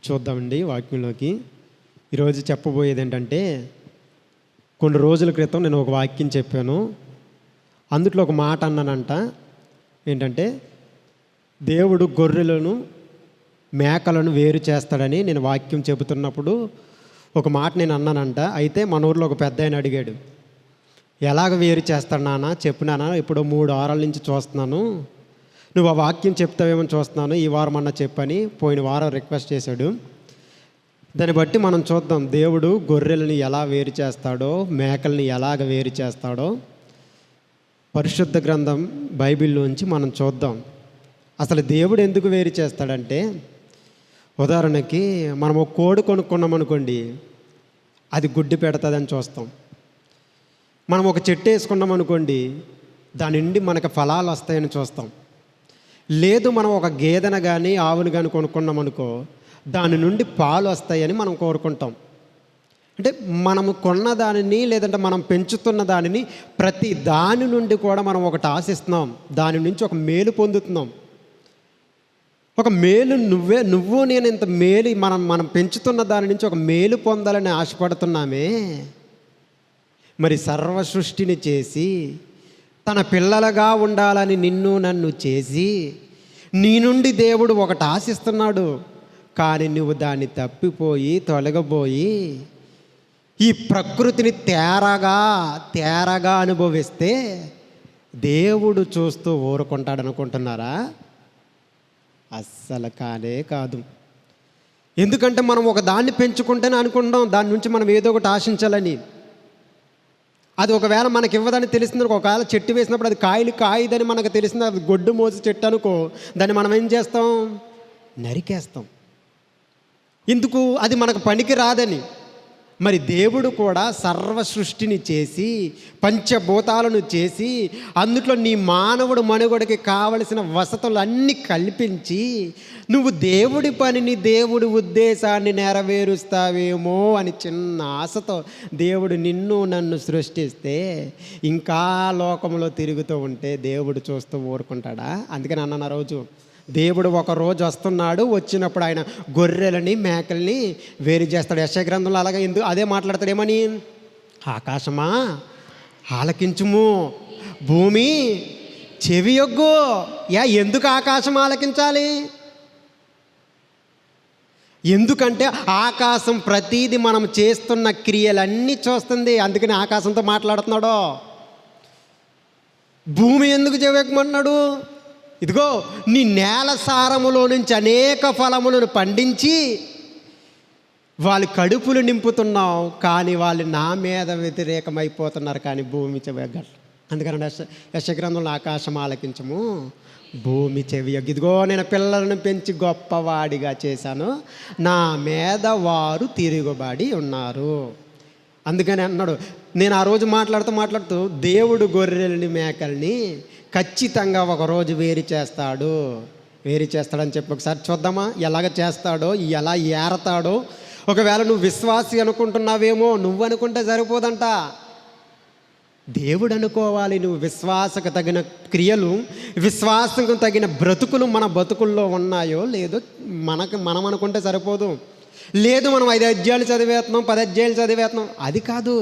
చూద్దామండి వాక్యంలోకి. ఈరోజు చెప్పబోయేది ఏంటంటే, కొన్ని రోజుల క్రితం నేను ఒక వాక్యం చెప్పాను. అందుట్లో ఒక మాట అన్నానంట. ఏంటంటే, దేవుడు గొర్రెలను మేకలను వేరు చేస్తాడని నేను వాక్యం చెబుతున్నప్పుడు ఒక మాట నేను అన్నానంట. అయితే మన ఊర్లో ఒక పెద్ద ఆయన అడిగాడు, ఎలాగ వేరు చేస్తాడు నాన్న చెప్పు నాన్న, ఇప్పుడు 3 వారాల నుంచి చూస్తున్నాను, నువ్వు ఆ వాక్యం చెప్తావేమో చూస్తున్నాను, ఈ వారం అన్న చెప్పని పోయిన వారం రిక్వెస్ట్ చేశాడు. దాన్ని బట్టి మనం చూద్దాం, దేవుడు గొర్రెలని ఎలా వేరు చేస్తాడో, మేకల్ని ఎలాగ వేరు చేస్తాడో పరిశుద్ధ గ్రంథం బైబిల్లోంచి మనం చూద్దాం. అసలు దేవుడు ఎందుకు వేరు చేస్తాడంటే, ఉదాహరణకి మనం ఒక కోడి కొనుక్కున్నాం అనుకోండి, అది గుడ్డి పెడతాదని చూస్తాం. మనం ఒక చెట్టు వేసుకున్నాం అనుకోండి, దాని నుండి మనకు ఫలాలు వస్తాయని చూస్తాం. లేదు మనం ఒక గేదెను కానీ ఆవును కానీ కొనుక్కున్నాం అనుకో, దాని నుండి పాలు వస్తాయని మనం కోరుకుంటాం. అంటే మనము కొన్న దానిని లేదంటే మనం పెంచుతున్న దానిని ప్రతి దాని నుండి కూడా మనం ఒకటి ఆశిస్తున్నాం, దాని నుంచి ఒక మేలు పొందుతున్నాం. ఒక మేలు నువ్వు నేను ఇంత మేలు మనం పెంచుతున్న దాని నుంచి ఒక మేలు పొందాలని ఆశపడుతున్నామే. మరి సర్వ సృష్టిని చేసి తన పిల్లలుగా ఉండాలని నిన్ను నన్ను చేసి నీ నుండి దేవుడు ఒకటి ఆశిస్తున్నాడు. కానీ నువ్వు దాన్ని తప్పిపోయి తొలగబోయి ఈ ప్రకృతిని తేరగా అనుభవిస్తే దేవుడు చూస్తూ ఊరుకుంటాడనుకుంటున్నారా? అస్సలు కానే కాదు. ఎందుకంటే మనం ఒక దాన్ని పెంచుకుంటేనే అనుకుంటాం దాని నుంచి మనం ఏదో ఒకటి ఆశించాలని. అది ఒకవేళ మనకి ఇవ్వదని తెలిసింది, ఒకవేళ చెట్టు వేసినప్పుడు అది కాయదని మనకు తెలిసింది, అది గొడ్డు మోసి చెట్టు అనుకో, దాన్ని మనం ఏం చేస్తాం? నరికేస్తాం. ఎందుకు? అది మనకు పనికి రాదని. మరి దేవుడు కూడా సర్వ సృష్టిని చేసి పంచభూతాలను చేసి అందులో నీ మానవుడు మనుగడకి కావలసిన వసతులు అన్నీ కల్పించి నువ్వు దేవుడి పనిని దేవుడి ఉద్దేశాన్ని నెరవేరుస్తావేమో అని చిన్న ఆశతో దేవుడు నిన్ను నన్ను సృష్టిస్తే ఇంకా లోకంలో తిరుగుతూ ఉంటే దేవుడు చూస్తూ ఊరుకుంటాడా? అందుకని అన్న రోజు దేవుడు ఒక రోజు వస్తున్నాడు, వచ్చినప్పుడు ఆయన గొర్రెలని మేకల్ని వేరు చేస్తాడు. యెషయా గ్రంథంలో అలాగే అదే మాట్లాడతాడు. ఏమని? ఆకాశమా ఆలకించుము, భూమి చెవియొగ్గు. ఎందుకు ఆకాశం ఆలకించాలి? ఎందుకంటే ఆకాశం ప్రతీది మనం చేస్తున్న క్రియలన్నీ చూస్తుంది. అందుకని ఆకాశంతో మాట్లాడుతున్నాడు. భూమి ఎందుకు చెవియొగ్గమన్నాడు? ఇదిగో నీ నేల సారములో నుంచి అనేక ఫలములను పండించి వాళ్ళ కడుపులు నింపుతున్నావు, కానీ వాళ్ళు నా మీద వ్యతిరేకమైపోతున్నారు. కానీ భూమి చెవియొగ్గ. అందుకని యెషయా గ్రంథంలో ఆకాశం ఆలకించము, భూమి చెవియొగ్గు. ఇదిగో నేను పిల్లలను పెంచి గొప్పవాడిగా చేశాను, నా మీద వారు తిరుగుబడి ఉన్నారు. అందుకని అన్నాడు. నేను ఆ రోజు మాట్లాడుతూ దేవుడు గొర్రెలని మేకల్ని ఖచ్చితంగా ఒకరోజు వేరు చేస్తాడని చెప్పి ఒకసారి చూద్దామా? ఎలాగ చేస్తాడో, ఎలా ఏరతాడో. ఒకవేళ నువ్వు విశ్వాసి అనుకుంటున్నావేమో, నువ్వు అనుకుంటే సరిపోదంట, దేవుడు అనుకోవాలి. నువ్వు విశ్వాసకు తగిన క్రియలు, విశ్వాసకు తగిన బ్రతుకులు మన బతుకుల్లో ఉన్నాయో లేదో మనం అనుకుంటే సరిపోదు. లేదు మనం 5 అధ్యాయాలు చదివేస్తున్నాం, 10 అధ్యాయాలు చదివేస్తున్నాం, అది కాదు.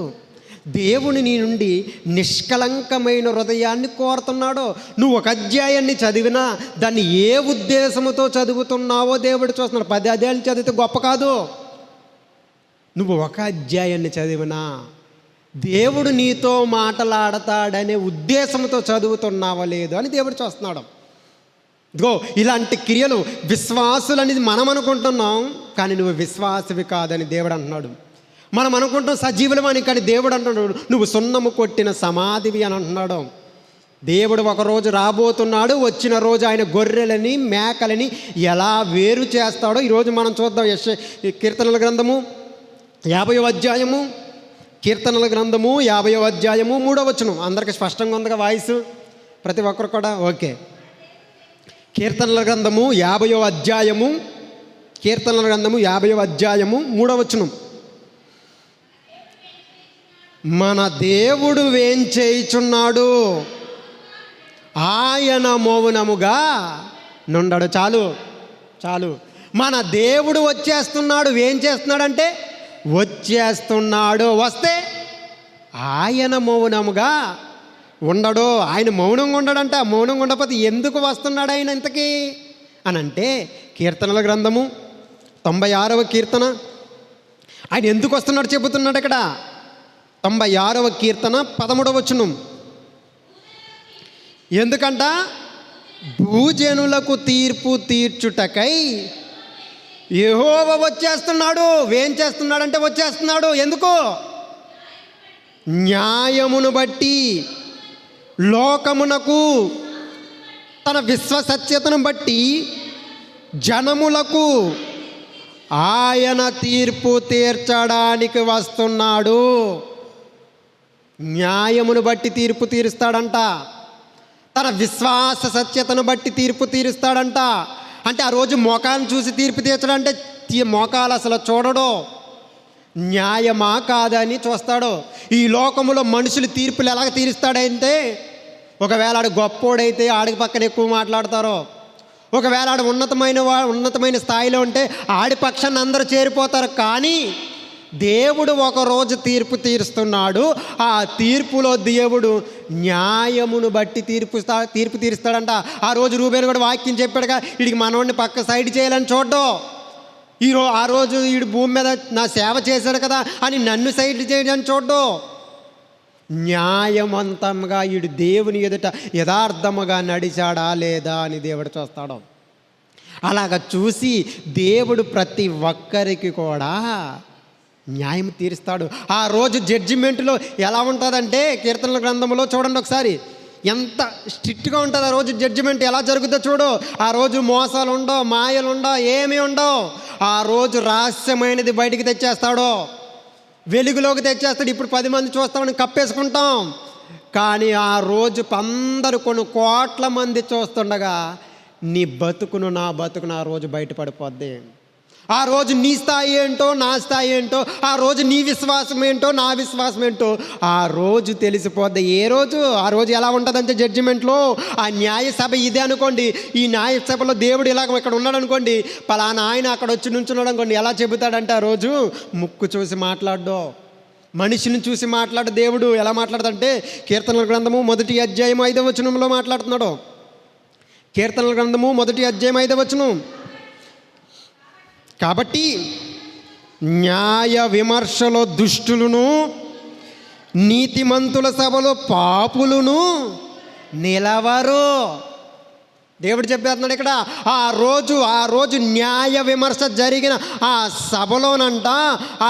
దేవుని నీ నుండి నిష్కలంకమైన హృదయాన్ని కోరుతున్నాడో. నువ్వు ఒక అధ్యాయాన్ని చదివినా దాన్ని ఏ ఉద్దేశంతో చదువుతున్నావో దేవుడు చూస్తున్నాడు. 10 అధ్యాయాలు చదివితే గొప్ప కాదు. నువ్వు ఒక అధ్యాయాన్ని చదివినా దేవుడు నీతో మాట్లాడతాడనే ఉద్దేశంతో చదువుతున్నావో లేదో అని దేవుడు చూస్తున్నాడు. ఇదిగో ఇలాంటి క్రియలు విశ్వాసులని మనం అనుకుంటున్నాం, కానీ నువ్వు విశ్వాసవి కాదని దేవుడు అంటున్నాడు. మనం అనుకుంటాం సజీవులమని, కానీ దేవుడు అంటున్నాడు నువ్వు సున్నము కొట్టిన సమాధివి అని అంటున్నాడు. దేవుడు ఒకరోజు రాబోతున్నాడు, వచ్చిన రోజు ఆయన గొర్రెలని మేకలని ఎలా వేరు చేస్తాడో ఈరోజు మనం చూద్దాం. కీర్తనల గ్రంథము 50వ అధ్యాయము, కీర్తనల గ్రంథము 50వ అధ్యాయము 3వ వచనం. అందరికీ స్పష్టంగా ఉందిగా వాయిస్? ప్రతి ఒక్కరు కూడా ఓకే. కీర్తనల గ్రంథము 50వ అధ్యాయము, కీర్తనల గ్రంథము 50వ అధ్యాయము 3వ వచనం. మన దేవుడు ఏం చేయుచున్నాడు? ఆయన మౌనముగా నుండడు. చాలు. మన దేవుడు వచ్చేస్తున్నాడు. ఏం చేస్తున్నాడంటే వచ్చేస్తున్నాడు. వస్తే ఆయన మౌనముగా ఉండడు. ఆయన మౌనంగా ఉండడంట. మౌనంగా ఉండకపోతే ఎందుకు వస్తున్నాడు ఆయన ఇంతకీ అని అంటే, కీర్తనల గ్రంథము 96వ కీర్తన ఆయన ఎందుకు వస్తున్నాడు చెబుతున్నాడు ఇక్కడ. 96వ కీర్తన 13వ వచనం. ఎందుకంట భూజనులకు తీర్పు తీర్చుటకై యెహోవా వచ్చేస్తున్నాడు. ఏం చేస్తున్నాడంటే వచ్చేస్తున్నాడు. ఎందుకు? న్యాయమును బట్టి, లోకమునకు తన విశ్వసత్యతను బట్టి జనములకు ఆయన తీర్పు తీర్చడానికి వస్తున్నాడు. న్యాయమును బట్టి తీర్పు తీరుస్తాడంట. తన విశ్వాస సత్యతను బట్టి తీర్పు తీరుస్తాడంట. అంటే ఆ రోజు మోకాన్ని చూసి తీర్పు తీర్చడంటే మోకాలు అసలు చూడడు. న్యాయమా కాదని చూస్తాడు. ఈ లోకములో మనుషులు తీర్పులు ఎలాగ తీరుస్తాడంటే, ఒకవేళ ఆడు గొప్పోడైతే ఆడికి పక్కన ఎక్కువ మాట్లాడతారు. ఒకవేళ ఆడు ఉన్నతమైన స్థాయిలో ఉంటే ఆడి పక్షాన్ని అందరూ చేరిపోతారు. కానీ దేవుడు ఒకరోజు తీర్పు తీరుస్తున్నాడు. ఆ తీర్పులో దేవుడు న్యాయమును బట్టి తీర్పు తీరుస్తాడంట. ఆ రోజు రూబేను కూడా వాక్యం చెప్పాడుగా, వీడికి మనోడిని పక్క సైడ్ చేయాలని చూడ్డం. ఆ రోజు వీడు భూమి మీద నా సేవ చేశాడు కదా అని నన్ను సైడ్ చేయడానికి చూడ్డం. న్యాయవంతంగా వీడు దేవుని ఎదుట యథార్థముగా నడిచాడా లేదా అని దేవుడు చూస్తాడు. అలాగ చూసి దేవుడు ప్రతి ఒక్కరికి కూడా న్యాయం తీరుస్తాడు. ఆ రోజు జడ్జిమెంట్లో ఎలా ఉంటుందంటే, కీర్తనల గ్రంథంలో చూడండి ఒకసారి, ఎంత స్ట్రిక్ట్గా ఉంటుంది ఆ రోజు జడ్జిమెంట్. ఎలా జరుగుతుందో చూడు. ఆ రోజు మోసాలు ఉండవు, మాయలు ఉండవు, ఏమీ ఉండవు. ఆ రోజు రహస్యమైనది బయటికి తెచ్చేస్తాడు, వెలుగులోకి తెచ్చేస్తాడు. ఇప్పుడు 10 మంది చూస్తామని కప్పేసుకుంటాం. కానీ ఆ రోజు అందరూ కొన్ని కోట్ల మంది చూస్తుండగా నీ బతుకును నా బతుకును ఆ రోజు బయటపడిపోద్ది. ఆ రోజు నీ స్థాయి ఏంటో నా స్థాయి ఏంటో, ఆ రోజు నీ విశ్వాసం ఏంటో నా విశ్వాసం ఏంటో ఆ రోజు తెలిసిపోద్ది. ఏ రోజు? ఆ రోజు ఎలా ఉంటుందంటే జడ్జిమెంట్లో ఆ న్యాయ సభ ఇదే అనుకోండి. ఈ న్యాయ సభలో దేవుడు ఇలాగ ఇక్కడ ఉన్నాడు అనుకోండి, పలానా ఆయన అక్కడ వచ్చి నుంచున్నాడు అనుకోండి. ఎలా చెబుతాడంటే ఆ రోజు ముక్కు చూసి మాట్లాడడు, మనిషిని చూసి మాట్లాడు. దేవుడు ఎలా మాట్లాడదంటే, కీర్తనల గ్రంథము 1వ అధ్యాయం 5వ వచనంలో మాట్లాడుతున్నాడు. కీర్తనల గ్రంథము 1వ అధ్యాయం 5వ వచనం. కాబట్టి న్యాయ విమర్శలో దుష్టులను, నీతిమంతుల సభలో పాపులను నిలవరు. దేవుడు చెప్పేస్తున్నాడు ఇక్కడ. ఆ రోజు న్యాయ విమర్శ జరిగిన ఆ సభలోనంట,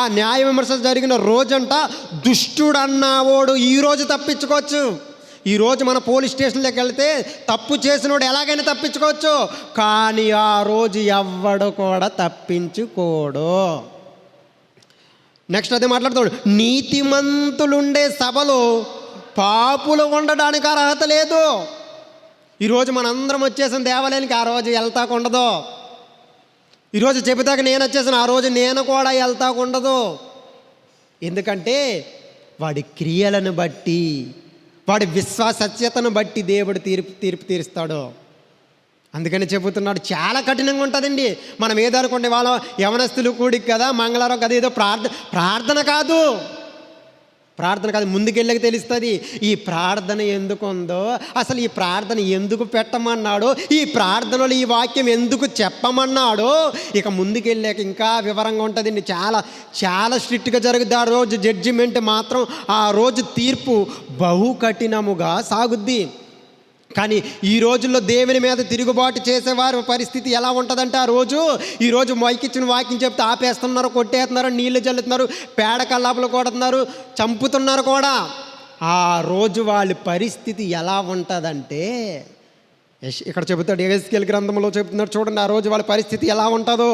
ఆ న్యాయ విమర్శ జరిగిన రోజంట దుష్టుడన్నావోడు ఈరోజు తప్పించుకోవచ్చు. ఈరోజు మన పోలీస్ స్టేషన్లోకి వెళ్తే తప్పు చేసినోడు ఎలాగైనా తప్పించుకోవచ్చు. కానీ ఆ రోజు ఎవ్వడు కూడా తప్పించుకోడు. నెక్స్ట్ అదే మాట్లాడుతాడు, నీతిమంతులుండే సభలో పాపులు ఉండడానికి అర్హత లేదు. ఈరోజు మనందరం వచ్చేసిన దేవాలయానికి ఆ రోజు వెళ్తాకుండదు. ఈరోజు చెబుతాక నేను వచ్చేసాను, ఆ రోజు నేను కూడా వెళ్తాకుండదు. ఎందుకంటే వాడి క్రియలను బట్టి, వాడి విశ్వాసత్యతను బట్టి దేవుడు తీర్పు తీరుస్తాడు. అందుకని చెబుతున్నాడు. చాలా కఠినంగా ఉంటుందండి. మనం ఏదనుకోండి, వాళ్ళ యవనస్తులు కూడికి కదా, మంగళవారం కదా, ఏదో ప్రార్థన కాదు, ముందుకెళ్ళకి తెలుస్తుంది ఈ ప్రార్థన ఎందుకు ఉందో, అసలు ఈ ప్రార్థన ఎందుకు పెట్టమన్నాడో, ఈ ప్రార్థనలో ఈ వాక్యం ఎందుకు చెప్పమన్నాడో ఇక ముందుకెళ్ళాక ఇంకా వివరంగా ఉంటుందండి. చాలా చాలా స్ట్రిక్ట్గా జరుగుద్ది. ఆ రోజు జడ్జిమెంట్ మాత్రం, ఆ రోజు తీర్పు బహు కఠినముగా సాగుద్ది. కానీ ఈ రోజుల్లో దేవుని మీద తిరుగుబాటు చేసేవారి పరిస్థితి ఎలా ఉంటుందంటే, ఈరోజు మైకిచ్చిన వాక్యం చెప్తే ఆపేస్తున్నారు, కొట్టేస్తున్నారు, నీళ్లు చల్లుతున్నారు, పేడ కల్లాపులు కొడుతున్నారు, చంపుతున్నారు కూడా. ఆ రోజు వాళ్ళ పరిస్థితి ఎలా ఉంటుందంటే, ఇక్కడ చెబుతాడు, యెహెజ్కేలు గ్రంథంలో చెబుతున్నాడు చూడండి. ఆ రోజు వాళ్ళ పరిస్థితి ఎలా ఉంటుందో.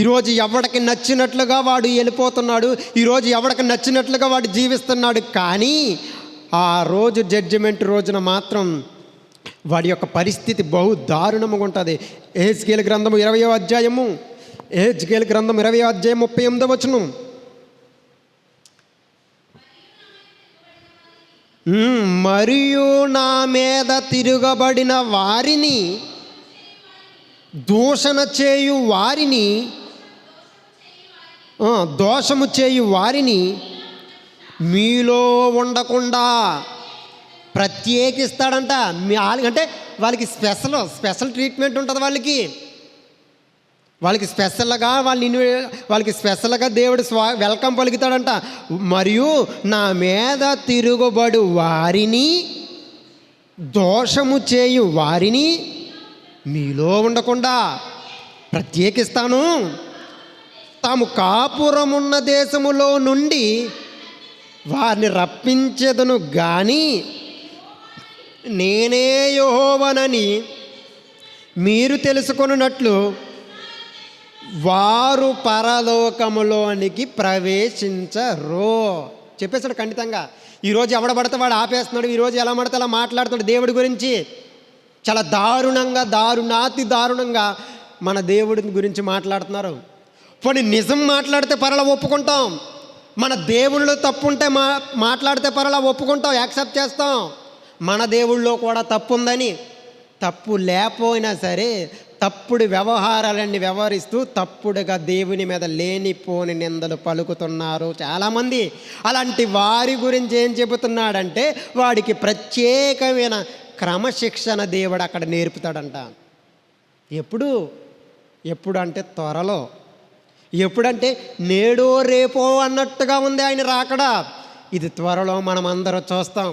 ఈరోజు ఎవడికి నచ్చినట్లుగా వాడు వెళ్ళిపోతున్నాడు, ఈరోజు ఎవడికి నచ్చినట్లుగా వాడు జీవిస్తున్నాడు. కానీ ఆ రోజు జడ్జిమెంట్ రోజున మాత్రం వాడి యొక్క పరిస్థితి బహు దారుణంగా ఉంటుంది. యెహెజ్కేలు గ్రంథము 20వ అధ్యాయము, యెహెజ్కేలు గ్రంథం 20వ అధ్యాయం 38వ వచనం. మరియు నా మీద తిరగబడిన వారిని దూషణ చేయు వారిని దోషము చేయు వారిని మీలో ఉండకుండా ప్రత్యేకిస్తాడంట. అంటే వాళ్ళకి స్పెషల్ ట్రీట్మెంట్ ఉంటుంది. వాళ్ళకి స్పెషల్గా వాళ్ళకి స్పెషల్గా దేవుడు వెల్కమ్ పలుకుతాడంట. మరియు నా మీద తిరుగుబడు వారిని, దోషము చేయు వారిని మీలో ఉండకుండా ప్రత్యేకిస్తాను. తాము కాపురమున్న దేశములో నుండి వారిని రప్పించెదను గాని నేనే యెహోవానని మీరు తెలుసుకొనున్నట్లు వారు పరలోకములోనికి ప్రవేశించరు. చెప్పేశాడు ఖండితంగా. ఈరోజు ఎవడబడితే వాడు ఆపేస్తున్నాడు. ఈరోజు ఎలా పడితే అలా మాట్లాడుతున్నాడు దేవుడి గురించి. చాలా దారుణాతి దారుణంగా మన దేవుడి గురించి మాట్లాడుతున్నారు. పోనీ నిజం మాట్లాడితే పరలా ఒప్పుకుంటాం. మన దేవుళ్ళు తప్పు ఉంటే మాట్లాడితే పరలా ఒప్పుకుంటాం, యాక్సెప్ట్ చేస్తాం. మన దేవుళ్ళలో కూడా తప్పు ఉందని, తప్పు లేకపోయినా సరే తప్పుడు వ్యవహారాలన్నీ వ్యవహరిస్తూ తప్పుడుగా దేవుని మీద లేనిపోని నిందలు పలుకుతున్నారు చాలామంది. అలాంటి వారి గురించి ఏం చెబుతున్నాడంటే వాడికి ప్రత్యేకమైన క్రమశిక్షణ దేవుడు అక్కడ నేర్పుతాడంట. ఎప్పుడు అంటే త్వరలో. ఎప్పుడంటే నేడో రేపో అన్నట్టుగా ఉంది ఆయన రాకడా. ఇది త్వరలో మనం అందరం చూస్తాం.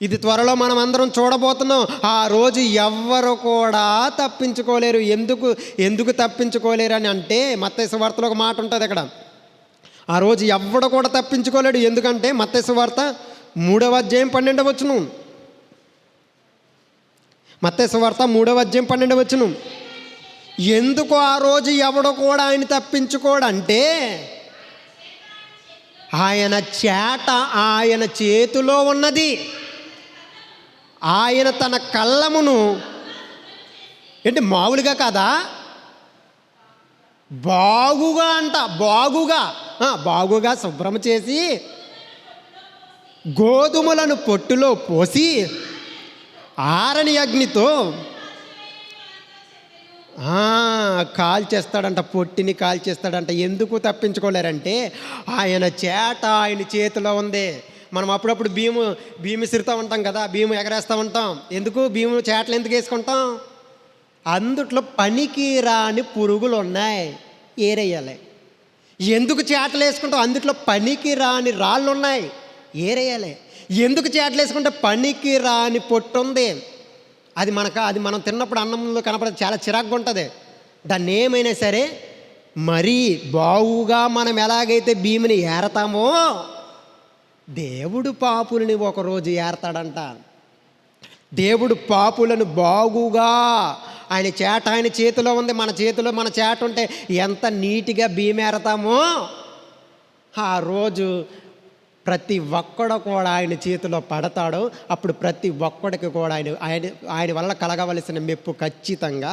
ఇది త్వరలో మనం అందరం చూడబోతున్నాం. ఆ రోజు ఎవ్వరు కూడా తప్పించుకోలేరు. ఎందుకు తప్పించుకోలేరు అని అంటే మత్తయి సువార్తలో ఒక మాట ఉంటుంది అక్కడ. ఆ రోజు ఎవ్వడు కూడా తప్పించుకోలేడు. ఎందుకంటే మత్తయి సువార్త 3వ అధ్యాయం 12వ వచనం. మత్తయి సువార్త 3వ అధ్యాయం 12వ వచనం. ఎందుకు ఆ రోజు ఎవడు కూడా ఆయన తప్పించుకోడంటే ఆయన చేట ఆయన చేతిలో ఉన్నది. ఆయన తన కళ్ళమును మామూలుగా కాదా, బాగుగా శుభ్రం చేసి గోధుమలను పొట్టులో పోసి ఆరని అగ్నితో కాల్చేస్తాడంట. పొట్టిని కాల్చేస్తాడంట. ఎందుకు తప్పించుకోలేరంటే ఆయన చేట ఆయన చేతిలో ఉంది. మనం అప్పుడప్పుడు భీము విసురుతూ ఉంటాం కదా, భీము ఎగరేస్తూ ఉంటాం. ఎందుకు భీము చేటలు ఎందుకు వేసుకుంటాం? అందుట్లో పనికి రాని పురుగులు ఉన్నాయి, ఏరేయాలి. ఎందుకు చేటలు వేసుకుంటాం? అందుట్లో పనికి రాని రాళ్ళు ఉన్నాయి, ఏరేయాలి. ఎందుకు చేటలు వేసుకుంటే పనికి రాని పొట్టు ఉంది. అది మనం తిన్నప్పుడు అన్నంలో కనపడదు, చాలా చిరాకుగా ఉంటుంది. దాన్ని ఏమైనా సరే మరీ బాగుగా మనం ఎలాగైతే భీముని ఏరతామో దేవుడు పాపులని ఒకరోజు ఏరతాడంట. దేవుడు పాపులను బాగుగా ఆయన చేట ఆయన చేతిలో ఉంది. మన చేతిలో మన చేట ఉంటే ఎంత నీట్గా భీమేరతామో ఆ రోజు ప్రతి ఒక్కడు కూడా ఆయన చేతిలో పడతాడు. అప్పుడు ప్రతి ఒక్కడికి కూడా ఆయన వల్ల కలగవలసిన మెప్పు ఖచ్చితంగా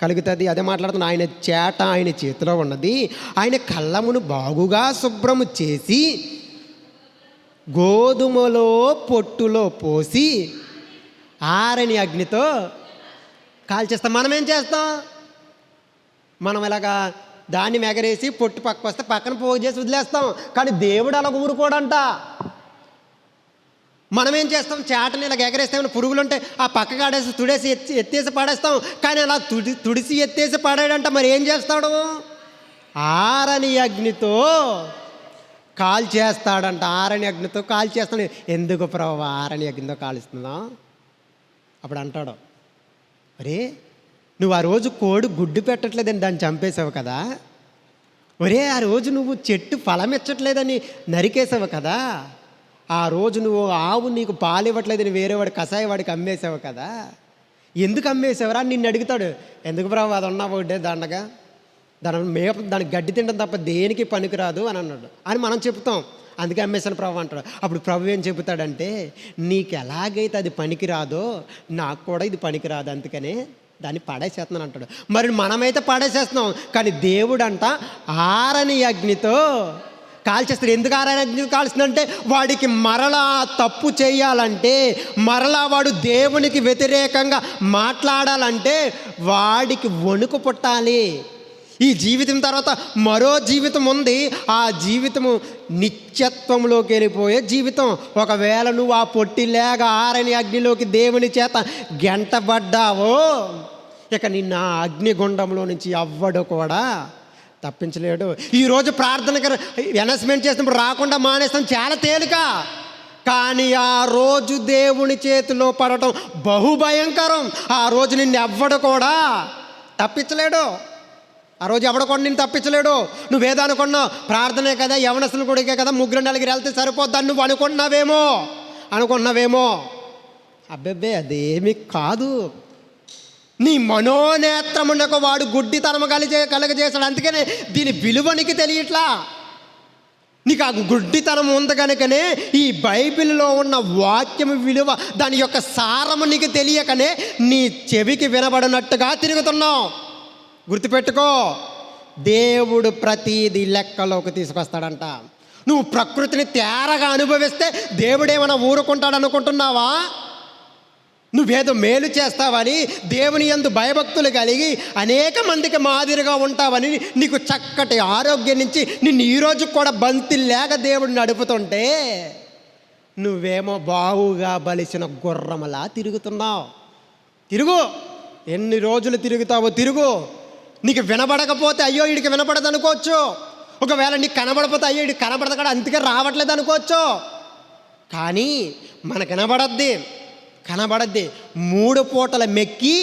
కలుగుతుంది. అదే మాట్లాడుతున్నా. ఆయన చేట ఆయన చేతిలో ఉన్నది. ఆయన కళ్ళమును బాగుగా శుభ్రము చేసి గోధుమలో పొట్టులో పోసి ఆరని అగ్నితో కాల్చేస్తాం. మనం ఏం చేస్తాం? మనం ఇలాగా దాన్ని ఎగరేసి పొట్టు పక్కకు వస్తే పక్కన పోగు చేసి వదిలేస్తాం. కానీ దేవుడు అలా ఊరుకోడంట. మనం ఏం చేస్తాం? చేటని ఇలాగ ఎగరేస్తామని పురుగులు ఉంటే ఆ పక్కకు ఆడేసి తుడేసి ఎత్తేసి పడేస్తాం. కానీ అలా తుడిసి ఎత్తేసి పడాడంట. మరి ఏం చేస్తాడు? ఆరని అగ్నితో కాల్చేస్తాడంట. ఆరని అగ్నితో కాల్చేస్తాడు. ఎందుకు ప్రభు ఆరని అగ్నితో కాలుస్తున్నావు? అప్పుడు అంటాడు, అరే నువ్వు ఆ రోజు కోడి గుడ్డు పెట్టట్లేదని దాన్ని చంపేసావు కదా, ఒరే ఆ రోజు నువ్వు చెట్టు ఫలం ఇచ్చట్లేదని నరికేసావు కదా, ఆ రోజు నువ్వు ఆవు నీకు పాలు ఇవ్వట్లేదని వేరేవాడి కషాయ వాడికి అమ్మేసావు కదా, ఎందుకు అమ్మేసావురా నిన్ను అడుగుతాడు. ఎందుకు బ్రావు అది ఉన్నా ఒకటే దండగా, దానికి గడ్డి తినడం తప్ప దేనికి పనికిరాదు అని అన్నాడు అని మనం చెప్తాం. అందుకే అమ్మేశాను ప్రభు అంటాడు. అప్పుడు ప్రభు ఏం చెబుతాడంటే నీకు ఎలాగైతే అది పనికిరాదో నాకు కూడా ఇది పనికిరాదు, అందుకనే దాన్ని పడేసేస్తున్నాను అంటాడు. మరి మనమైతే పడేసేస్తున్నాం. కానీ దేవుడు అంట ఆరని అగ్నితో కాల్చేస్తాడు. ఎందుకు ఆరాయన అగ్ని కాల్స్తుందంటే వాడికి మరలా తప్పు చేయాలంటే, మరలా వాడు దేవునికి వ్యతిరేకంగా మాట్లాడాలంటే వాడికి వణుకు పుట్టాలి. ఈ జీవితం తర్వాత మరో జీవితం ఉంది. ఆ జీవితము నిత్యత్వంలోకి వెళ్ళిపోయే జీవితం. ఒకవేళ నువ్వు ఆ పొట్టి లేక ఆరని అగ్నిలోకి దేవుని చేత గెంటబడ్డావో, ఇక నిన్న ఆ అగ్నిగుండంలో నుంచి ఎవ్వడు కూడా తప్పించలేడు. ఈరోజు ప్రార్థనకి అనౌన్స్మెంట్ చేసినప్పుడు రాకుండా మానేస్తాం, చాలా తేలిక. కానీ ఆ రోజు దేవుని చేతిలో పడటం బహుభయంకరం. ఆ రోజు నిన్ను ఎవ్వడు కూడా తప్పించలేడు. ఆ రోజు ఎవడ కూడా నిన్ను తప్పించలేడు. నువ్వేదనుకున్నావు, ప్రార్థనే కదా, యవనస్తులు కొడుకే కదా, 3-4 వెళ్తే సరిపోద్దని నువ్వు అనుకున్నావేమో. అబ్బెబ్బే, అదేమి కాదు. నీ మనోనేత్రమునకు వాడు గుడ్డితనము కలగజేశాడు. అందుకనే దీని విలువ నీకు తెలియట్లా. నీకు ఆ గుడ్డితనం ఉంది కనుకనే ఈ బైబిల్లో ఉన్న వాక్యం విలువ, దాని యొక్క సారము నీకు తెలియకనే నీ చెవికి వినబడినట్టుగా తిరుగుతున్నావు. గుర్తుపెట్టుకో, దేవుడు ప్రతీది లెక్కలోకి తీసుకొస్తాడంట. నువ్వు ప్రకృతిని తేరగా అనుభవిస్తే దేవుడేమైనా ఊరుకుంటాడు అనుకుంటున్నావా? నువ్వేదో మేలు చేస్తావని, దేవుని యందు భయభక్తులు కలిగి అనేక మందికి మాదిరిగా ఉంటావని, నీకు చక్కటి ఆరోగ్యం నుంచి నిన్ను ఈరోజు కూడా బంతి లేక దేవుడిని నడుపుతుంటే నువ్వేమో బావుగా బలిసిన గుర్రమలా తిరుగుతున్నావు. తిరుగు, ఎన్ని రోజులు తిరుగుతావో తిరుగు. నీకు వినబడకపోతే అయ్యో వీడికి వినపడదు అనుకోవచ్చు. ఒకవేళ నీకు కనబడకపోతే అయ్యో వీడికి కనబడదు కూడా అందుకే రావట్లేదు అనుకోవచ్చు. కానీ మనకు కనబడద్ది 3 పూటల మెక్కి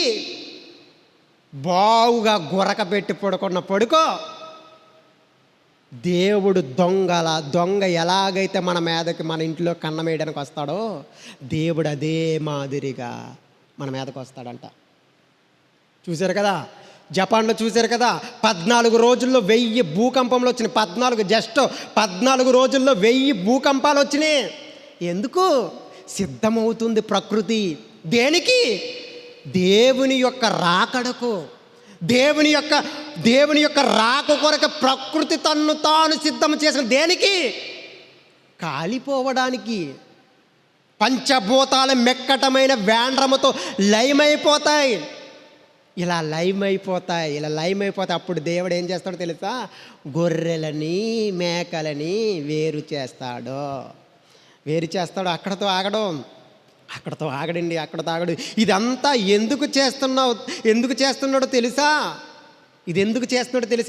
బావుగా గురక పెట్టి పడుకో. దేవుడు దొంగ ఎలాగైతే మన మీదకి, మన ఇంట్లో కన్నం వేయడానికి వస్తాడో, దేవుడు అదే మాదిరిగా మన మీదకి వస్తాడంట. చూశారు కదా, జపాన్లో చూశారు కదా, 14 రోజుల్లో 1000 భూకంపంలో వచ్చినాయి. 14 రోజుల్లో 1000 భూకంపాలు వచ్చినాయి. ఎందుకు? సిద్ధమవుతుంది ప్రకృతి. దేనికి? దేవుని యొక్క రాకడకు. దేవుని యొక్క రాక కొరకు ప్రకృతి తన్ను తాను సిద్ధం చేసిన దేనికి? కాలిపోవడానికి. పంచభూతాల మెక్కటమైన వేండ్రముతో లయమైపోతాయి. ఇలా లయమైపోతాయి. అప్పుడు దేవుడు ఏం చేస్తాడో తెలుసా? గొర్రెలని మేకలని వేరు చేస్తాడు. అక్కడతో ఆగడు. ఇదంతా ఎందుకు చేస్తున్నాడో తెలుసా?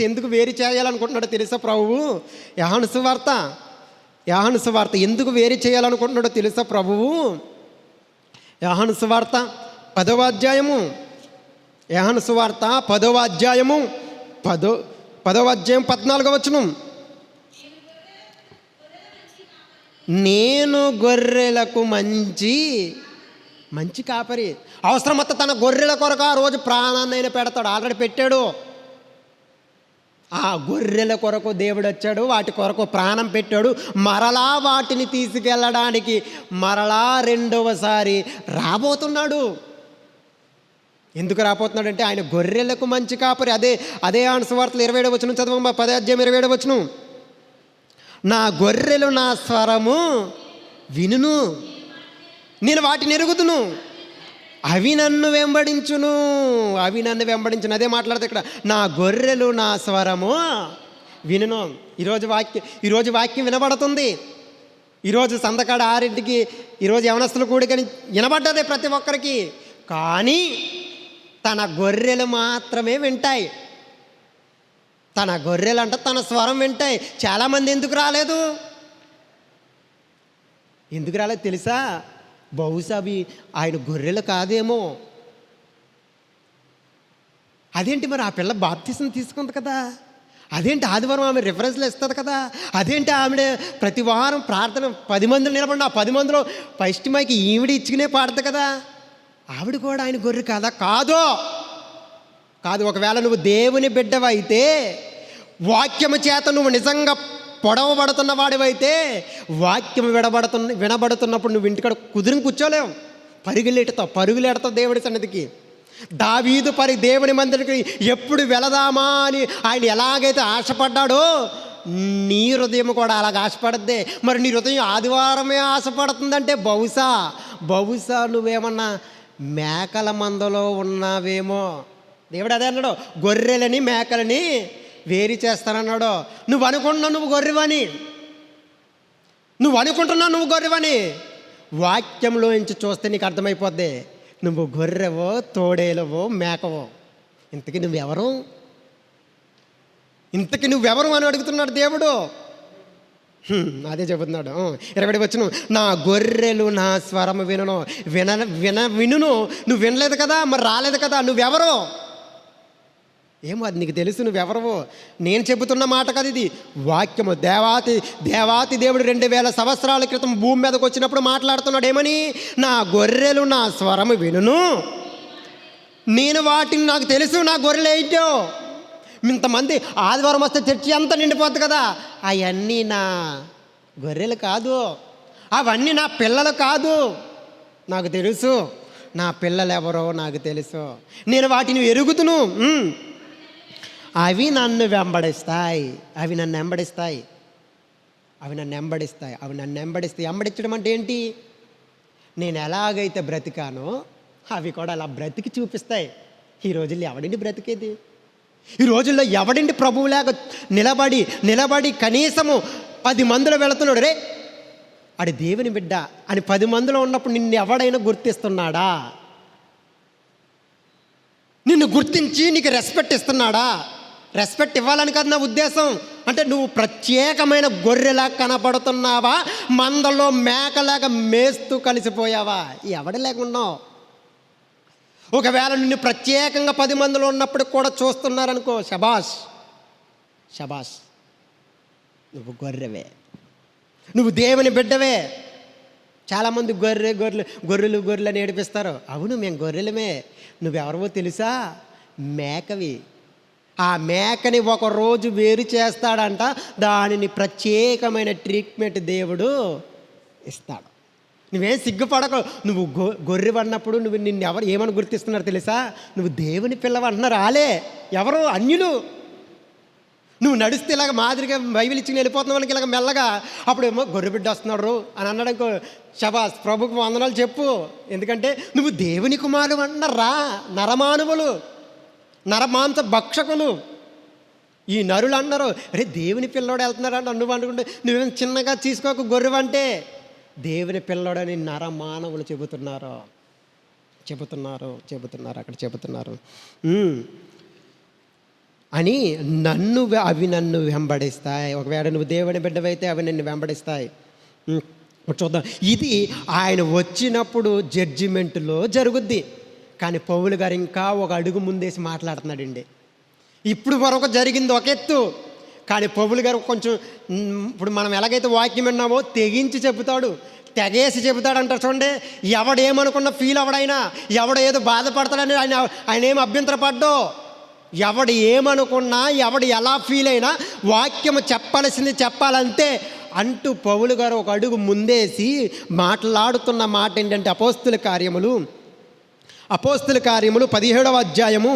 ఎందుకు వేరు చేయాలనుకుంటున్నాడో తెలుసా ప్రభువు? యోహాను సువార్త ఎందుకు వేరు చేయాలనుకుంటున్నాడో తెలుసా ప్రభువు? యోహాను సువార్త 10వ అధ్యాయము. యోహాను సువార్త 10వ అధ్యాయం 14వ వచనం. నేను గొర్రెలకు మంచి కాపరి. అవసరమత్త తన గొర్రెల కొరకు ఆ రోజు ప్రాణాన్నైనా పెడతాడు. ఆల్రెడీ పెట్టాడు. ఆ గొర్రెల కొరకు దేవుడు వచ్చాడు, వాటి కొరకు ప్రాణం పెట్టాడు. మరలా వాటిని తీసుకెళ్ళడానికి మరలా 2వసారి రాబోతున్నాడు. ఎందుకు రాబోతున్నాడు అంటే ఆయన గొర్రెలకు మంచి కాపరి. అదే యోహాను సువార్తలో 27వ వచనం చదవమ్మా. 10వ అధ్యాయం 27వ వచనం. నా గొర్రెలు నా స్వరము వినును, నేను వాటిని ఎరుగుదును, అవి నన్ను వెంబడించును. అదే మాట్లాడితే ఇక్కడ నా గొర్రెలు నా స్వరము వినును. ఈరోజు వాక్యం వినబడుతుంది. ఈరోజు సందకాడ 6ంటికి ఈరోజు యవనస్తులు కూడికని వినబడ్డదే ప్రతి ఒక్కరికి. కానీ తన గొర్రెలు మాత్రమే వింటాయి. తన గొర్రెలు అంటే తన స్వరం వింటాయి. చాలామంది ఎందుకు రాలేదు తెలుసా? బహుశా అవి ఆయన గొర్రెలు కాదేమో. అదేంటి మరి ఆ పిల్ల బాప్తిసం తీసుకుంది కదా, అదేంటి ఆదివారం ఆమె రిఫరెన్స్లు ఇస్తుంది కదా, అదేంటి ఆవిడ ప్రతి వారం ప్రార్థన 10 మందిలో నిలబడి ఆ 10 మందిలో ఫస్ట్ మైకి ఈవిడ ఇచ్చుకునే పాడదు కదా, ఆవిడ కూడా ఆయన గొర్రె కాదా? కాదు. ఒకవేళ నువ్వు దేవుని బిడ్డవైతే, వాక్యము చేత నువ్వు నిజంగా పొడవబడుతున్న వాడివైతే, వాక్యం వినబడుతున్నప్పుడు నువ్వు ఇంటికాడ కుదిరిని కూర్చోలేవు. పరుగులెడతావు దేవుడి సన్నిధికి. దావీదు దేవుని మందిరికి ఎప్పుడు వెళదామా అని ఆయన ఎలాగైతే ఆశపడ్డాడో, నీ హృదయం కూడా అలాగ ఆశపడద్దే. మరి నీ హృదయం ఆదివారమే ఆశపడుతుందంటే బహుశా నువ్వేమన్నా మేకల మందలో ఉన్నావేమో. దేవుడు అదే అన్నాడు, గొర్రెలని మేకలని వేరు చేస్తానన్నాడు. నువ్వు అనుకుంటున్నావు నువ్వు గొర్రెవని, వాక్యంలో నుంచి చూస్తే నీకు అర్థమైపోద్ది నువ్వు గొర్రెవో, తోడేలవో, మేకవో. ఇంతకీ నువ్వెవరు అని అడుగుతున్నాడు దేవుడు. అదే చెబుతున్నాడు 20 వచనం, నా గొర్రెలు నా స్వరము వినును. నువ్వు వినలేదు కదా, మరి రాలేదు కదా, నువ్వెవరో ఏమో అది నీకు తెలుసు, నువ్వెవరవో. నేను చెబుతున్న మాట కదా ఇది, వాక్యము. దేవాతి దేవుడు 2000 సంవత్సరాల క్రితం భూమి మీదకి వచ్చినప్పుడు మాట్లాడుతున్నాడు ఏమని, నా గొర్రెలు నా స్వరము వినును, నేను వాటిని నాకు తెలుసు, నా గొర్రెలు ఏంటో. ఇంతమంది ఆదివారం వస్తే చర్చి అంతా నిండిపోద్ది కదా, అవన్నీ నా గొర్రెలు కాదు, అవన్నీ నా పిల్లలు కాదు, నాకు తెలుసు. నా పిల్లలు ఎవరో నాకు తెలుసు, నేను వాటిని ఎరుగుతును. అవి నన్ను వెంబడిస్తాయి. వెంబడించడం అంటే ఏంటి? నేను ఎలాగైతే బ్రతికానో అవి కూడా అలా బ్రతికి చూపిస్తాయి. ఈ రోజుల్లో ఎవడిండి బ్రతికేది? ఈ రోజుల్లో ఎవడిండి ప్రభువులాగా నిలబడి కనీసము 10 మందిలో వెళుతున్నాడు, రే ఆడి దేవుని బిడ్డ అని 10 మందిలో ఉన్నప్పుడు నిన్ను ఎవడైనా గుర్తిస్తున్నాడా? నిన్ను గుర్తించి నీకు రెస్పెక్ట్ ఇస్తున్నాడా? రెస్పెక్ట్ ఇవ్వాలని కాదు నా ఉద్దేశం. అంటే నువ్వు ప్రత్యేకమైన గొర్రెలా కనపడుతున్నావా, మందలో మేకలాగా మేస్తూ కలిసిపోయావా? ఎవడ లేకున్నావు. ఒకవేళ నిన్ను ప్రత్యేకంగా 10 మందిలో ఉన్నప్పుడు కూడా చూస్తున్నారనుకో, శబాష్, నువ్వు గొర్రెవే, నువ్వు దేవుని బిడ్డవే. చాలామంది గొర్రెలు అని ఏడిపిస్తారు. అవును, మేము గొర్రెలమే. నువ్వెవరవో తెలుసా? మేకవి. ఆ మేకని ఒకరోజు వేరు చేస్తాడంట, దానిని ప్రత్యేకమైన ట్రీట్మెంట్ దేవుడు ఇస్తాడు. నువ్వేం సిగ్గుపడకు. నువ్వు గొర్రెవన్నప్పుడు నిన్ను ఎవరు ఏమని గుర్తిస్తున్నారు తెలుసా? నువ్వు దేవుని పిల్లవంటున్నారు. ఎవరు? అన్యులు. నువ్వు నడిస్తే ఇలాగ మాదిరిగా బైబిల్ ఇచ్చి వెళ్ళిపోతున్న వాళ్ళకి ఇలాగ మెల్లగా, అప్పుడేమో గొర్రెబిడ్డ వస్తున్నాడు అని అన్నాడు, శబాస్, ప్రభుకు వందనాలు చెప్పు. ఎందుకంటే నువ్వు దేవుని కుమారుడు అంటున్నారా. నరమానవులు, నరమాంస భక్షకులు ఈ నరులు అన్నారు, అరే దేవుని పిల్లోడు వెళ్తున్నాడు నువ్వు అనుకుంటే నువ్వేం చిన్నగా తీసుకోక గొర్రెవంటే. దేవుని పిల్లోడని నరమానవులు చెబుతున్నారు అక్కడ చెబుతున్నారు అని. అవి నన్ను వెంబడిస్తాయి. ఒకవేళ నువ్వు దేవుని బిడ్డవైతే అవి నిన్ను వెంబడిస్తాయి. చూద్దాం, ఇది ఆయన వచ్చినప్పుడు జడ్జిమెంట్లో జరుగుద్ది. కానీ పౌలు గారు ఇంకా ఒక అడుగు ముందేసి మాట్లాడుతున్నాడండి. ఇప్పుడు వరకు జరిగింది ఒక ఎత్తు, కానీ పౌలు గారు కొంచెం ఇప్పుడు మనం ఎలాగైతే వాక్యం విన్నామో తెగేసి చెబుతాడు అంటారు చూడండి. ఎవడేమనుకున్న ఫీల్ అవడైనా, ఎవడేదో బాధపడతాడని ఆయన ఏం అభ్యంతరపడ్డో, ఎవడు ఏమనుకున్నా, ఎవడు ఎలా ఫీల్ అయినా వాక్యము చెప్పాల్సింది చెప్పాలంతే అంటూ పౌలు గారు ఒక అడుగు ముందేసి మాట్లాడుతున్న మాట ఏంటంటే, అపోస్తుల కార్యములు 17వ అధ్యాయము,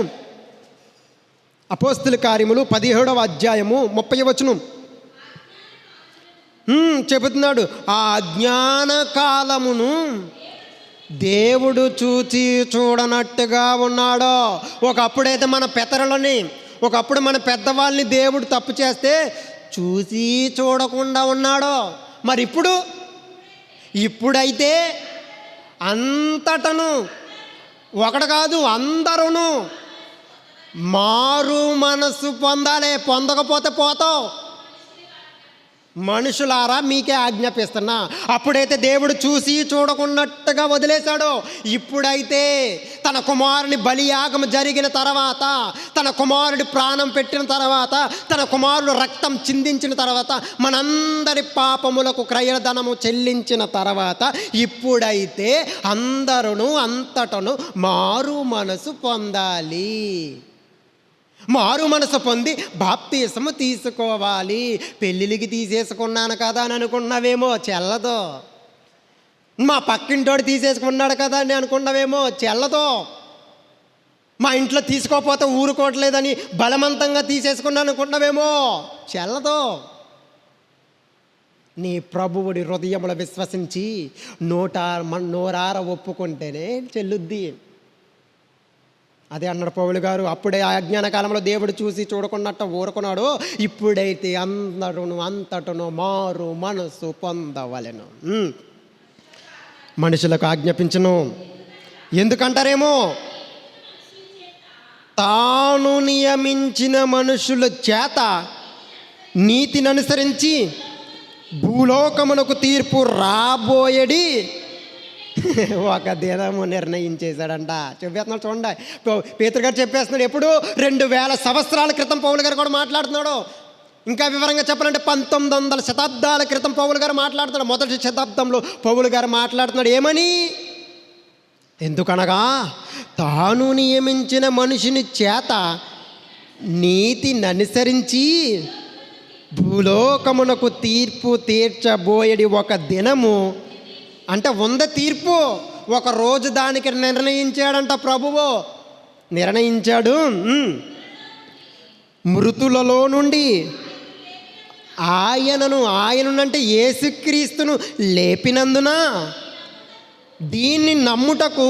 17వ అధ్యాయము 30వ వచనం చెబుతున్నాడు. ఆ అజ్ఞాన కాలమును దేవుడు చూడనట్టుగా ఉన్నాడో. ఒకప్పుడైతే మన ఒకప్పుడు మన పెద్దవాళ్ళని దేవుడు తప్పు చేస్తే చూసి చూడకుండా ఉన్నాడో, మరి ఇప్పుడైతే అంతటను, ఒకడు కాదు అందరూ మారు మనసు పొందాలి. పొందకపోతే పోతావు. మనుషులారా మీకే ఆజ్ఞాపిస్తున్నా. అప్పుడైతే దేవుడు చూసి చూడకున్నట్టుగా వదిలేశాడో, ఇప్పుడైతే తన కుమారుని బలియాగం జరిగిన తర్వాత, తన కుమారుడి ప్రాణం పెట్టిన తర్వాత, తన కుమారుడు రక్తం చిందించిన తర్వాత, మనందరి పాపములకు క్రయధనము చెల్లించిన తర్వాత, ఇప్పుడైతే అందరూ అంతటను మారు మనసు పొందాలి. మారు మనసు పొంది బాప్తిసము తీసుకోవాలి. పెళ్ళిళ్ళకి తీసేసుకున్నాను కదా అని అనుకున్నావేమో, చెల్లదో. మా పక్కింటోడు తీసేసుకున్నాడు కదా అని అనుకున్నావేమో, చెల్లదో. మా ఇంట్లో తీసుకోకపోతే ఊరుకోవట్లేదని బలవంతంగా తీసేసుకున్నాను అనుకున్నావేమో, చెల్లదో. నీ ప్రభువుడి హృదయములో విశ్వసించి నోరార ఒప్పుకుంటేనే చెల్లుద్ది. అదే అన్నాడు పౌలు గారు. అప్పుడే ఆ అజ్ఞాన కాలంలో దేవుడు చూసి చూడకున్నట్టు ఊరుకున్నాడు. ఇప్పుడైతే అంతటను మారు మనసు పొందవలెను. మనుషులకు ఆజ్ఞాపించును. ఎందుకంటారేమో, తాను నియమించిన మనుషుల చేత నీతిని అనుసరించి భూలోకమునకు తీర్పు రాబోయేడి ఒక దినము నిర్ణయించేశాడంట. చెప్పేస్తున్నాడు చూడండి. పేతురు గారు చెప్పేస్తున్నాడు. ఎప్పుడు 2000 సంవత్సరాల క్రితం పౌలు గారు కూడా మాట్లాడుతున్నాడు. ఇంకా వివరంగా చెప్పాలంటే 1900 శతాబ్దాల క్రితం పౌలు గారు మాట్లాడుతున్నాడు. మొదటి శతాబ్దంలో పౌలు గారు మాట్లాడుతున్నాడు. ఏమని? ఎందుకనగా తాను నియమించిన మనిషిని చేత నీతిని అనుసరించి భూలోకమునకు తీర్పు తీర్చబోయేడి ఒక దినము, అంటే తీర్పు ఒక రోజు దానికి నిర్ణయించాడంట ప్రభువు. నిర్ణయించాడు. మృతులలో నుండి ఆయనంటే యేసుక్రీస్తును లేపినందున దీన్ని నమ్ముటకు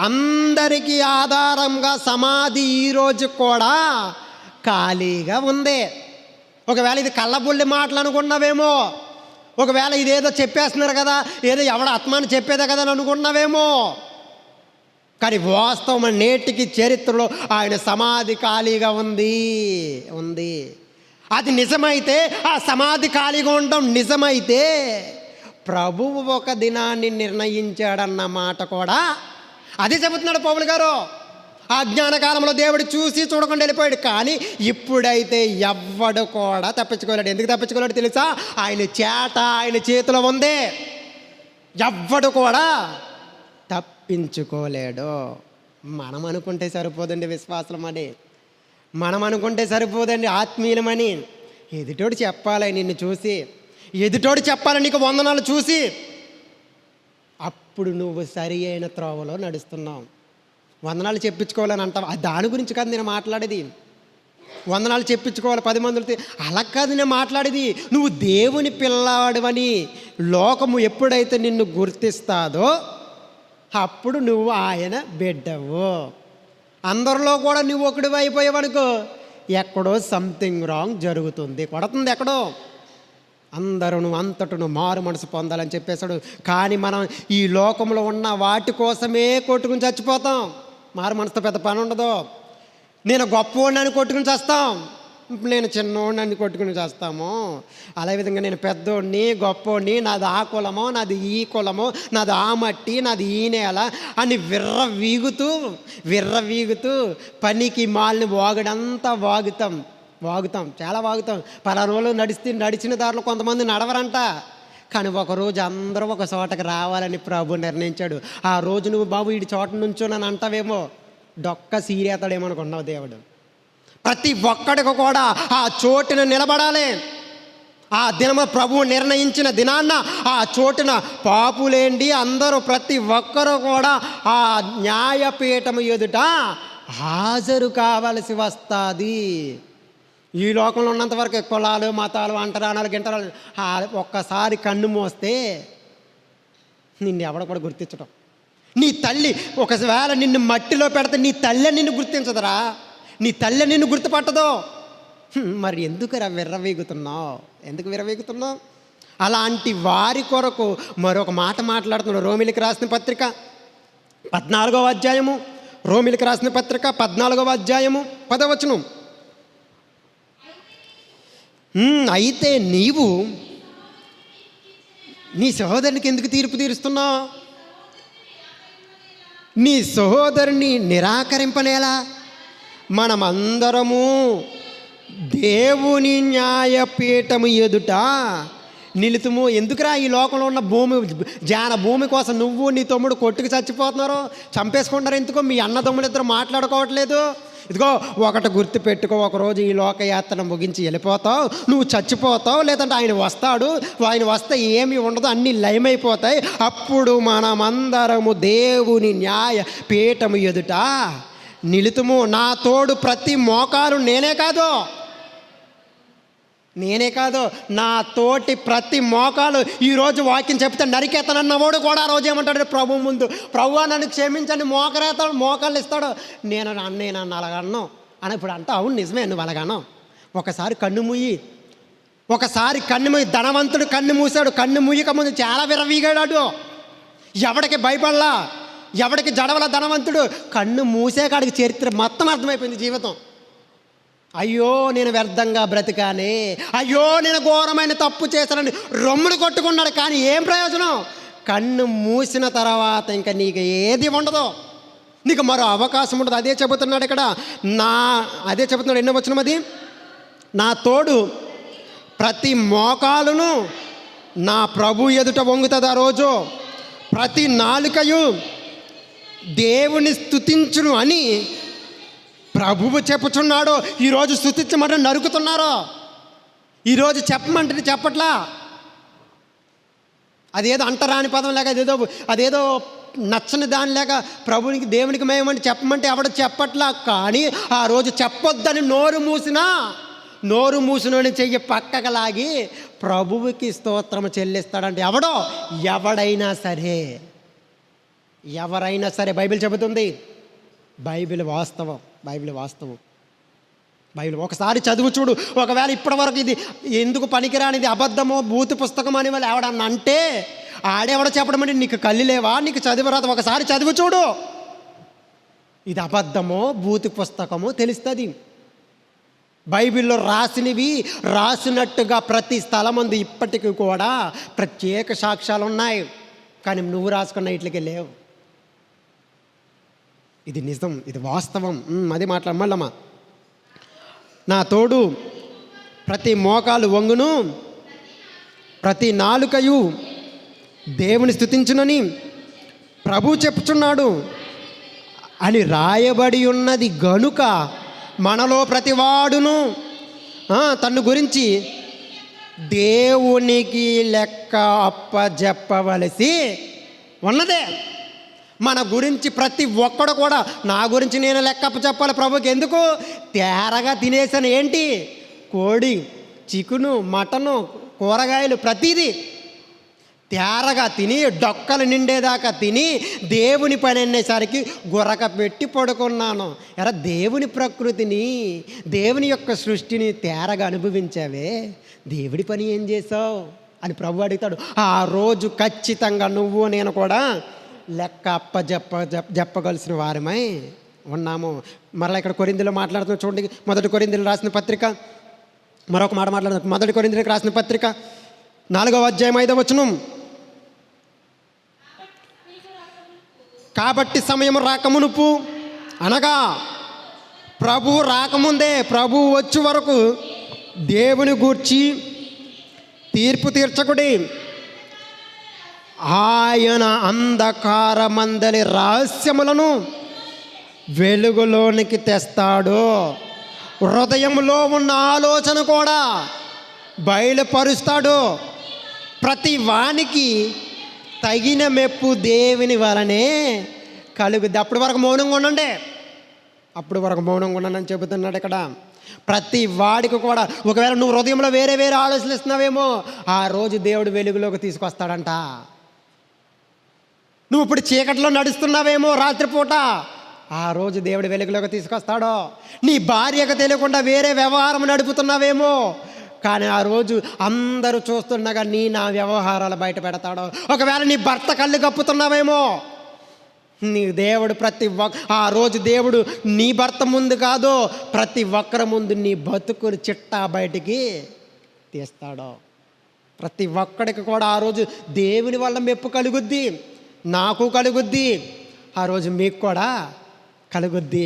అందరికీ ఆధారంగా సమాధి ఈరోజు కూడా ఖాళీగా ఉంది. ఒకవేళ ఇది కళ్ళబుల్లి మాటలు అనుకున్నావేమో, ఒకవేళ ఇదేదో చెప్పేస్తున్నారు కదా, ఏదో ఎవడ ఆత్మాన్ని చెప్పేదే కదా అని అనుకున్నావేమో. కానీ వాస్తవం నేటికి చరిత్రలో ఆయన సమాధి ఖాళీగా ఉంది. అది నిజమైతే, ఆ సమాధి ఖాళీగా ఉండడం నిజమైతే, ప్రభువు ఒక దినాన్ని నిర్ణయించాడన్న మాట కూడా అదే చెబుతున్నాడు పౌలు గారు. ఆ జ్ఞానకాలంలో దేవుడు చూసి చూడకుండా వెళ్ళిపోయాడు. కానీ ఇప్పుడైతే ఎవ్వడు కూడా తప్పించుకోలేడు. ఎందుకు తప్పించుకోలేడు తెలుసా? ఆయన చేతిలో ఉంది. ఎవ్వడు కూడా తప్పించుకోలేడు. మనం అనుకుంటే సరిపోదండి విశ్వాసమని, మనం అనుకుంటే సరిపోదండి ఆత్మీయులమని. ఎదుటోడు చెప్పాలి నిన్ను చూసి, ఎదుటోడు చెప్పాలి నీకు వందనాలు చూసి, అప్పుడు నువ్వు సరి అయిన త్రోవలో నడుస్తున్నావు. వందనాలు చెప్పించుకోవాలని అంటావు, దాని గురించి కాదు నేను మాట్లాడేది. వందనాలు చెప్పించుకోవాలి 10 మందితో, అలా కాదు నేను మాట్లాడేది. నువ్వు దేవుని పిల్లాడవని లోకము ఎప్పుడైతే నిన్ను గుర్తిస్తాదో అప్పుడు నువ్వు ఆయన బిడ్డవు. అందరిలో కూడా నువ్వు ఒకడివి అయిపోయావనుకో, ఎక్కడో సంథింగ్ రాంగ్ జరుగుతుంది, కొడుతుంది ఎక్కడో. అందరూ అంతటను మారు మనసు పొందాలని చెప్పేశాడు. కానీ మనం ఈ లోకంలో ఉన్న వాటి కోసమే కొట్టుకుని చచ్చిపోతాం. మారు మనసుతో పెద్ద పని ఉండదు. నేను గొప్పవాడిని అని కొట్టుకుని చేస్తాం, నేను చిన్నవాడిని అని కొట్టుకుని చేస్తాము. అదేవిధంగా నేను పెద్దోడిని, గొప్పోడిని, నాది ఆ కులమో, నాది ఈ కులమో, నాది ఆ మట్టి, నాది ఈ నేల అని విర్రవీగుతూ పనికి మాలిని వాగుడంతా వాగుతాం, చాలా వాగుతాం. పలానా నడిచిన దారిలో కొంతమంది నడవరంట. కానీ ఒకరోజు అందరూ ఒక చోటకి రావాలని ప్రభు నిర్ణయించాడు. ఆ రోజు నువ్వు బాబు ఈ చోట నుంచో నన్ను అంటావేమో, డొక్క సీరేతాడేమో అనుకున్నావు దేవుడు. ప్రతి ఒక్కడికి కూడా ఆ చోటున నిలబడాలి. ఆ దినము ప్రభువు నిర్ణయించిన దినాన్న ఆ చోటున పాపులేండి అందరూ ప్రతి ఒక్కరూ కూడా ఆ న్యాయపీఠము ఎదుట హాజరు కావలసి వస్తుంది. ఈ లోకంలో ఉన్నంత వరకు కులాలు, మతాలు, అంటరానాలు, గింటరాలు ఒక్కసారి కన్ను మోస్తే నిన్ను ఎవడ కూడా గుర్తించడం. నీ తల్లి ఒకవేళ నిన్ను మట్టిలో పెడితే నీ తల్లి నిన్ను గుర్తించదురా, నీ తల్లి నిన్ను గుర్తుపట్టదు. మరి ఎందుకు విర్రవీగుతున్నావు? అలాంటి వారి కొరకు మరొక మాట మాట్లాడుతున్నాడు. రోమిలికి రాసిన పత్రిక 14వ అధ్యాయము, రోమిలికి రాసిన పత్రిక 14వ అధ్యాయము 10వ వచనం. అయితే నీవు నీ సహోదరునికి ఎందుకు తీర్పు తీరుస్తున్నావు? నీ సహోదరుని నిరాకరింపనేలా? మనమందరము దేవుని న్యాయపీఠము ఎదుట నిలుతుము. ఎందుకురా ఈ లోకంలో ఉన్న భూమి కోసం నువ్వు నీ తమ్ముడు కొట్టుకు చచ్చిపోతున్నారు, చంపేసుకుంటారు. ఎందుకో మీ అన్నదమ్ములు ఇద్దరు మాట్లాడుకోవట్లేదు. ఇదిగో ఒకటి గుర్తు పెట్టుకో, ఒకరోజు ఈ లోకయాత్ర ముగించి వెళ్ళిపోతావు, నువ్వు చచ్చిపోతావు. లేదంటే ఆయన వస్తాడు, ఆయన వస్తే ఏమీ ఉండదు, అన్నీ లయమైపోతాయి. అప్పుడు మనమందరము దేవుని న్యాయ పీఠము ఎదుట నిలుతుము. నా తోడు ప్రతి మోకాలు నేనే కాదు, నేనే కాదు, నా తోటి ప్రతి మోకాలు ఈరోజు వాక్యం చెప్తే నరికేతనన్నవాడు కూడా ఆ రోజు ఏమంటాడు ప్రభు ముందు, ప్రభువా నన్ను క్షమించండి, మోకాళ్ళు ఇస్తాడు. నేను అలాగన్నావు అని ఇప్పుడు అంటా, అవును నిజమే, నువ్వు అలాగన్నావు. ఒకసారి కన్ను మూయి, ధనవంతుడు కన్ను మూసాడు. కన్ను మూయక ముందు చాలా విరవీగాడు. ఎవడికి భయపడలా, ఎవడికి జడవల ధనవంతుడు. కన్ను మూసే కాడికి చరిత్ర మొత్తం అర్థమైపోయింది జీవితం. అయ్యో నేను వ్యర్థంగా బ్రతికానే, అయ్యో నేను ఘోరమైన తప్పు చేశానని రొమ్ముడు కొట్టుకున్నాడు. కానీ ఏం ప్రయోజనం? కన్ను మూసిన తర్వాత ఇంకా నీకు ఏది ఉండదు, నీకు మరో అవకాశం ఉండదు. అదే చెబుతున్నాడు ఇక్కడ. అదే చెబుతున్నాడు. ఎన్నో వచనం అది? నా తోడు ప్రతి మోకాలును నా ప్రభు ఎదుట వంగుతుంది ఆ రోజు. ప్రతి నాలుకయు దేవుని స్తుతించును అని ప్రభువు చెప్పుచున్నాడు. ఈరోజు స్తుతించమంటే నరుకుతున్నారు. ఈరోజు చెప్పమంటే చెప్పట్లా. అదేదో అంటరాని పదం లేక అదేదో నచ్చని దాని లేక ప్రభునికి దేవునికి మేమంటే చెప్పమంటే ఎవడ చెప్పట్లా. కానీ ఆ రోజు చెప్పొద్దని నోరు మూసినోని చెయ్యి పక్కకు లాగి ప్రభువుకి స్తోత్రం చెల్లిస్తాడంటే ఎవడైనా సరే. బైబిల్ చెబుతుంది. బైబిల్ వాస్తవం. బైబిల్ ఒకసారి చదువు చూడు. ఒకవేళ ఇప్పటివరకు ఇది ఎందుకు పనికిరానిది, అబద్ధమో భూతి పుస్తకం అని వాళ్ళు ఎవడన్నా అంటే ఆడెవడో చెప్పడం అంటే నీకు కళ్ళు లేవా, నీకు చదివరాదు, ఒకసారి చదువు చూడు. ఇది అబద్ధమో భూతి పుస్తకమో తెలుస్తుంది. బైబిల్లో రాసినట్టుగా ప్రతి స్థలమందు ఇప్పటికీ కూడా ప్రత్యేక సాక్ష్యాలు ఉన్నాయి. కానీ నువ్వు రాసుకున్న ఇట్లకే లేవు. ఇది నిజం, ఇది వాస్తవం. అది మళ్ళమ్మా. నా తోడు ప్రతి మోకాలు వంగును, ప్రతి నాలుకయు దేవుని స్తుతించునని ప్రభు చెప్పుచున్నాడు అని రాయబడి ఉన్నది గనుక మనలో ప్రతివాడును తన్ను గురించి దేవునికి లెక్క అప్పజెప్పవలసి ఉన్నదే. మన గురించి ప్రతి ఒక్కడు కూడా నా గురించి నేను లెక్క అప్పచెప్పాలి ప్రభుకి. ఎందుకు? తేరగా తినేసాను. ఏంటి? కోడి, చికెను, మటను, కూరగాయలు ప్రతిదీ తేరగా తిని డొక్కలు నిండేదాకా తిని దేవుని పని అనేసరికి గురక పెట్టి పడుకున్నాను. దేవుని ప్రకృతిని, దేవుని యొక్క సృష్టిని తేరగా అనుభవించావే, దేవుడి పని ఏం చేసావు అని ప్రభు అడుగుతాడు. ఆ రోజు ఖచ్చితంగా నువ్వు నేను కూడా లెక్క చెప్పగలిసిన వారమై ఉన్నాము. మరలా ఇక్కడ కొరింథీలో మాట్లాడుతున్న చూడండి. మొదటి కొరింథీలకు రాసిన పత్రిక, మరొక మాట మాట్లాడుతున్న మొదటి కొరింథీలకు రాసిన పత్రిక 4వ అధ్యాయం 5వ వచనం. కాబట్టి సమయం రాకమునుపు, అనగా ప్రభు రాకముందే, ప్రభు వచ్చే వరకు దేవుని గూర్చి తీర్పు తీర్చకుడి. ఆయన అంధకారమందలి రహస్యములను వెలుగులోనికి తెస్తాడు. హృదయంలో ఉన్న ఆలోచన కూడా బయలుపరుస్తాడు. ప్రతి వానికి తగిన మెప్పు దేవుని వలనే కలుగుద్ది. అప్పటి వరకు మౌనంగా ఉండండి, అని చెబుతున్నాడు ఇక్కడ. ప్రతి వాడికి కూడా ఒకవేళ నువ్వు హృదయంలో వేరే ఆలోచనలు ఇస్తున్నావేమో, ఆ రోజు దేవుడు వెలుగులోకి తీసుకొస్తాడంట. నువ్వు ఇప్పుడు చీకట్లో నడుస్తున్నావేమో రాత్రిపూట, ఆ రోజు దేవుడు వెలుగులోకి తీసుకొస్తాడు. నీ భార్యకు తెలియకుండా వేరే వ్యవహారం నడుపుతున్నావేమో, కానీ ఆ రోజు అందరూ చూస్తుండగా నా వ్యవహారాలు బయట పెడతాడు. ఒకవేళ నీ భర్త కళ్ళు కప్పుతున్నావేమో, నీ దేవుడు ఆ రోజు దేవుడు నీ భర్త ముందు కాదు, ప్రతి ఒక్కరి ముందు నీ బతుకుని చిట్టా బయటికి తీస్తాడు. ప్రతి ఒక్కడికి కూడా ఆ రోజు దేవుని వల్ల మెప్పు కలుగుద్ది, నాకు కలుగుద్ది, ఆ రోజు మీకు కూడా కలుగుద్ది.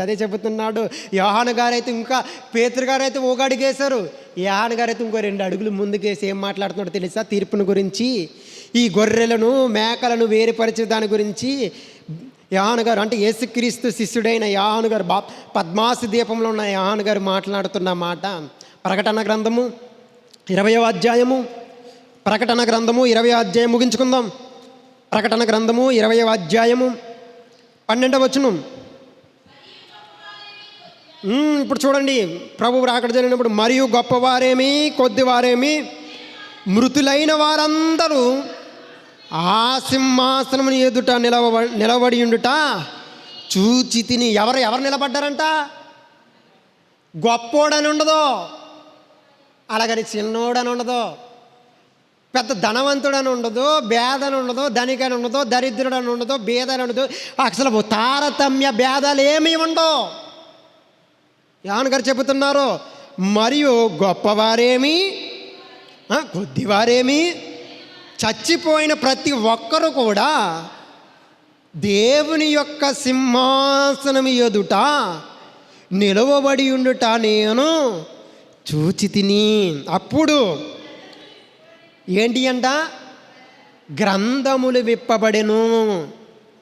అదే చెబుతున్నాడు. యోహాను గారైతే ఇంకా పేతురు గారైతే ఒక అడుగేశారు, యోహాను గారైతే ఇంకో 2 అడుగులు ముందుకేసి ఏం మాట్లాడుతున్నాడో తెలుసా? తీర్పును గురించి, ఈ గొర్రెలను మేకలను వేరుపరిచే దాని గురించి యోహాను గారు, అంటే యేసుక్రీస్తు శిష్యుడైన యోహాను గారు, పద్మాసు దీపంలో ఉన్న యోహాను గారు మాట్లాడుతున్న మాట. ప్రకటన గ్రంథము 20వ అధ్యాయము, ప్రకటన గ్రంథము 20వ అధ్యాయం ముగించుకుందాం. ప్రకటన గ్రంథము 20వ అధ్యాయము 12వ వచనం. ఇప్పుడు చూడండి, ప్రభువు రాకడ జరిగినప్పుడు మరియు గొప్పవారేమి కొద్దివారేమి మృతులైన వారందరూ ఆ సింహాసనముని ఎదుట నిలబడి ఉండుట చూచి తిని. ఎవరు నిలబడ్డారంట? గొప్పోడని ఉండదు, అలాగని చిన్నోడని ఉండదు, పెద్ద ధనవంతుడని ఉండదు, భేదని ఉండదు, ధనికని ఉండదు, దరిద్రుడని ఉండదు, భేదని ఉండదు. అసలు తారతమ్య భేదాలు ఏమీ ఉండవు. యోహాను గారు చెబుతున్నారు, మరియు గొప్పవారేమి కొద్దివారేమి చచ్చిపోయిన ప్రతి ఒక్కరు కూడా దేవుని యొక్క సింహాసనం ఎదుట నిలవబడి ఉండుట నేను చూచి తిని. అప్పుడు ఏంటి అంట? గ్రంథములు విప్పబడెను.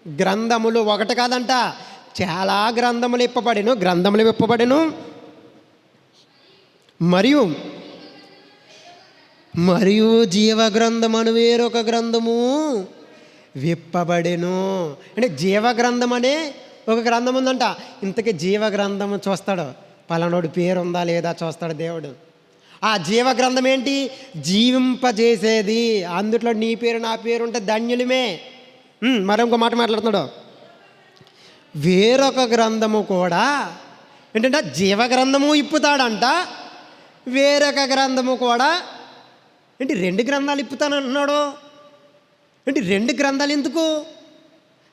గ్రంథములు ఒకటి కాదంట, చాలా గ్రంథములు విప్పబడెను. మరియు జీవగ్రంథమను వేరొక గ్రంథము విప్పబడెను. అంటే జీవగ్రంథం అనే ఒక గ్రంథం ఉందంట. ఇంతకీ జీవగ్రంథము చూస్తాడు, పలానోడు పేరు ఉందా లేదా చూస్తాడు దేవుడు. ఆ జీవగ్రంథం ఏంటి? జీవింపజేసేది. అందుట్లో నీ పేరు నా పేరు ఉంటే ధన్యులమే. మరొక మాట మాట్లాడుతున్నాడు, వేరొక గ్రంథము కూడా ఏంటంటే జీవగ్రంథము ఇప్పుతాడంట, వేరొక గ్రంథము కూడా ఏంటి 2 గ్రంథాలు ఇప్పుతానన్నాడు. ఏంటి 2 గ్రంథాలు ఎందుకు?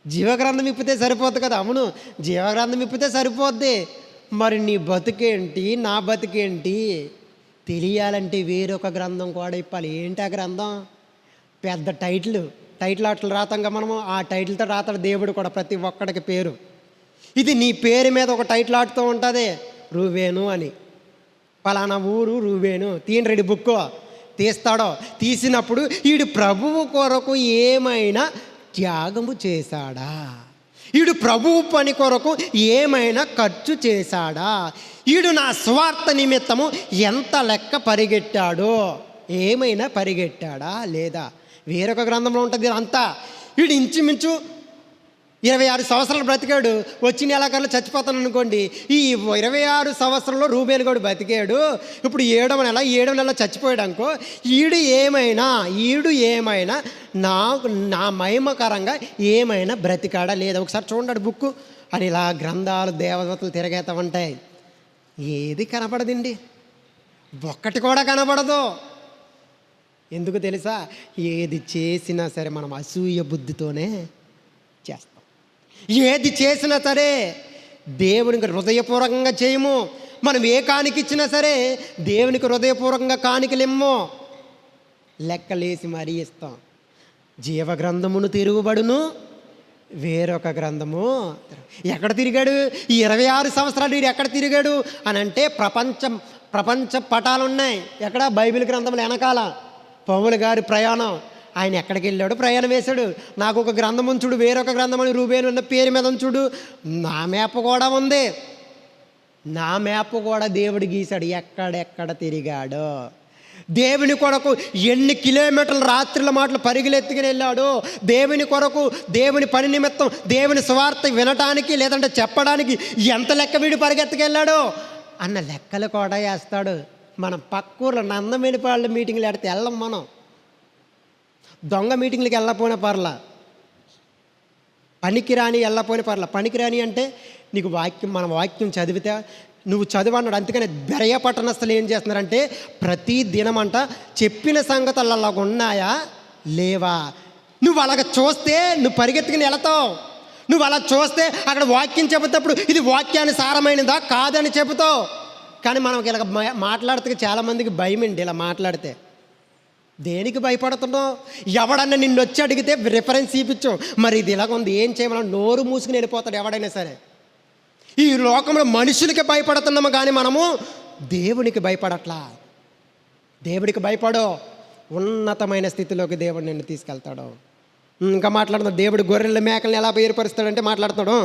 జీవగ్రంథం ఇప్పితే సరిపోద్ది కదా. అవును, జీవగ్రంథం ఇప్పితే సరిపోద్ది. మరి నీ బతుకేంటి, నా బతుకేంటి తెలియాలంటే వేరొక గ్రంథం కూడా ఇప్పాలి. ఏంటి ఆ గ్రంథం? పెద్ద టైటిల్ అట్లా రాతాంగా మనము. ఆ టైటిల్తో రాతాడు దేవుడు కూడా ప్రతి ఒక్కడికి పేరు. ఇది నీ పేరు మీద ఒక టైటిల్ ఆడుతూ ఉంటుంది, రూబేను అని. పలానా ఊరు రూబేను. తీయండి బుక్ తీస్తాడో. తీసినప్పుడు వీడు ప్రభువు కొరకు ఏమైనా త్యాగము చేశాడా, వీడు ప్రభువు పని కొరకు ఏమైనా ఖర్చు చేశాడా, వీడు నా స్వార్థ నిమిత్తము ఎంత లెక్క పరిగెట్టాడో, ఏమైనా పరిగెట్టాడా లేదా. వేరొక గ్రంథంలో ఉంటుంది అంతా. వీడు ఇంచుమించు 26 సంవత్సరాలు బ్రతికాడు. వచ్చి నెలకల్లా చచ్చిపోతాను అనుకోండి. ఈ 26 సంవత్సరంలో రూబేలు కూడా బతికాడు. ఇప్పుడు 7వ నెల చచ్చిపోయాడు అనుకో. ఈడు ఏమైనా నా మహిమకరంగా ఏమైనా బ్రతికాడా లేదా ఒకసారి చూడండి బుక్ అని. ఇలా గ్రంథాలు దేవదూతలు తిరగేతా ఉంటాయి. ఏది కనపడదండి, ఒక్కటి కూడా కనపడదు. ఎందుకు తెలుసా? ఏది చేసినా సరే మనం అసూయ బుద్ధితోనే చేస్తాం. ఏది చేసినా సరే దేవునికి హృదయపూర్వకంగా చేయము. మనం ఏ కాணிక ఇచ్చినా సరే దేవునికి హృదయపూర్వకంగా కాணிకలిమ్మో, లెక్కలేసి మరీ ఇస్తాం. జీవగ్రంథమును తిరుగుబడును, వేరొక గ్రంథము. ఎక్కడ తిరిగాడు ఈ 26 సంవత్సరాలు? వీడు ఎక్కడ తిరిగాడు అని అంటే ప్రపంచ పటాలు ఉన్నాయి. ఎక్కడ? బైబిల్ గ్రంథములు వెనకాల. పౌలు గారి ప్రయాణం, ఆయన ఎక్కడికి వెళ్ళాడు, ప్రయాణం వేశాడు. నాకు ఒక గ్రంథం ఉంచుడు, వేరొక గ్రంథం అని రూబేను ఉన్న పేరు మీద ఉంచుడు. నా మ్యాప్ కూడా ఉంది. నా మ్యాప్ కూడా దేవుడు గీశాడు, ఎక్కడెక్కడ తిరిగాడో. దేవుని కొరకు ఎన్ని కిలోమీటర్లు రాత్రుల మాటలు పరిగెత్తుకుని వెళ్ళాడు. దేవుని కొరకు, దేవుని పని నిమిత్తం, దేవుని స్వార్థ వినటానికి లేదంటే చెప్పడానికి ఎంత లెక్క వీడు పరిగెత్తుకెళ్ళాడో అన్న లెక్కలు కూడా వేస్తాడు. మనం పక్కూర్లో నందమేడిపాళ్ళ మీటింగ్లు ఆడితే వెళ్ళం. మనం దొంగ మీటింగ్లకి వెళ్ళపోయిన పర్లా, పనికిరాని వెళ్ళపోయిన పర్లా. పనికిరాని అంటే నీకు మన వాక్యం చదివితే నువ్వు చదివన్నాడు. అందుకని బెరయ పట్టణస్థులు ఏం చేస్తున్నారంటే ప్రతి దినమంట చెప్పిన సంగతులు అలాగ ఉన్నాయా లేవా, నువ్వు అలాగ చూస్తే నువ్వు పరిగెత్తుకుని వెళతావు. నువ్వు అలా చూస్తే అక్కడ వాక్యం చెబుతప్పుడు ఇది వాక్యానుసారమైనదా కాదని చెబుతావు. కానీ మనం ఇలాగ మాట్లాడితే చాలామందికి భయమండి. ఇలా మాట్లాడితే దేనికి భయపడుతున్నావు? ఎవడన్నా నిన్ను వచ్చి అడిగితే రిఫరెన్స్ చూపించు, మరి ఇది ఇలాగ ఉంది ఏం చేయమని నోరు మూసుకుని వెళ్ళిపోతాడు ఎవడైనా సరే. ఈ లోకంలో మనుషులకి భయపడుతున్నాము కానీ మనము దేవునికి భయపడట్లా. దేవుడికి భయపడో, ఉన్నతమైన స్థితిలోకి దేవుడు నిన్ను తీసుకెళ్తాడు. ఇంకా మాట్లాడుతున్నాడు, దేవుడు గొర్రెల మేకల్ని ఎలా ఏర్పరుస్తాడంటే మాట్లాడుతున్నాడు,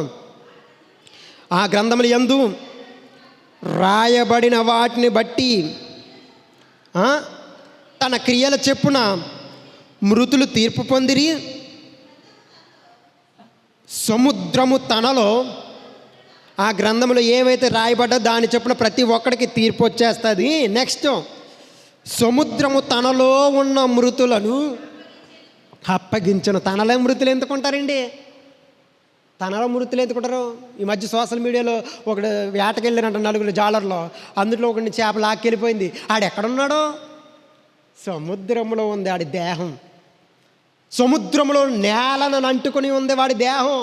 ఆ గ్రంథములు యందు రాయబడిన వాటిని బట్టి తన క్రియల చెప్పున మృతులు తీర్పు పొందిరి, సముద్రము తనలో ఆ గ్రంథంలో ఏవైతే రాయబడ్డా దాని చొప్పున ప్రతి ఒక్కడికి తీర్పు వచ్చేస్తుంది. నెక్స్ట్, సముద్రము తనలో ఉన్న మృతులను అప్పగించను. తనలో మృతులు ఎందుకుంటారండి? తనలో మృతులు ఎందుకుంటారు? ఈ మధ్య సోషల్ మీడియాలో ఒకడు వేటకెళ్ళినట్టు నలుగురు జాలర్లో, అందులో ఒకడిని చేప లాక్కెళ్ళిపోయింది. ఆడెక్కడున్నాడో? సముద్రంలో ఉంది ఆడి దేహం. సముద్రంలో నేలను అంటుకొని ఉంది వాడి దేహం.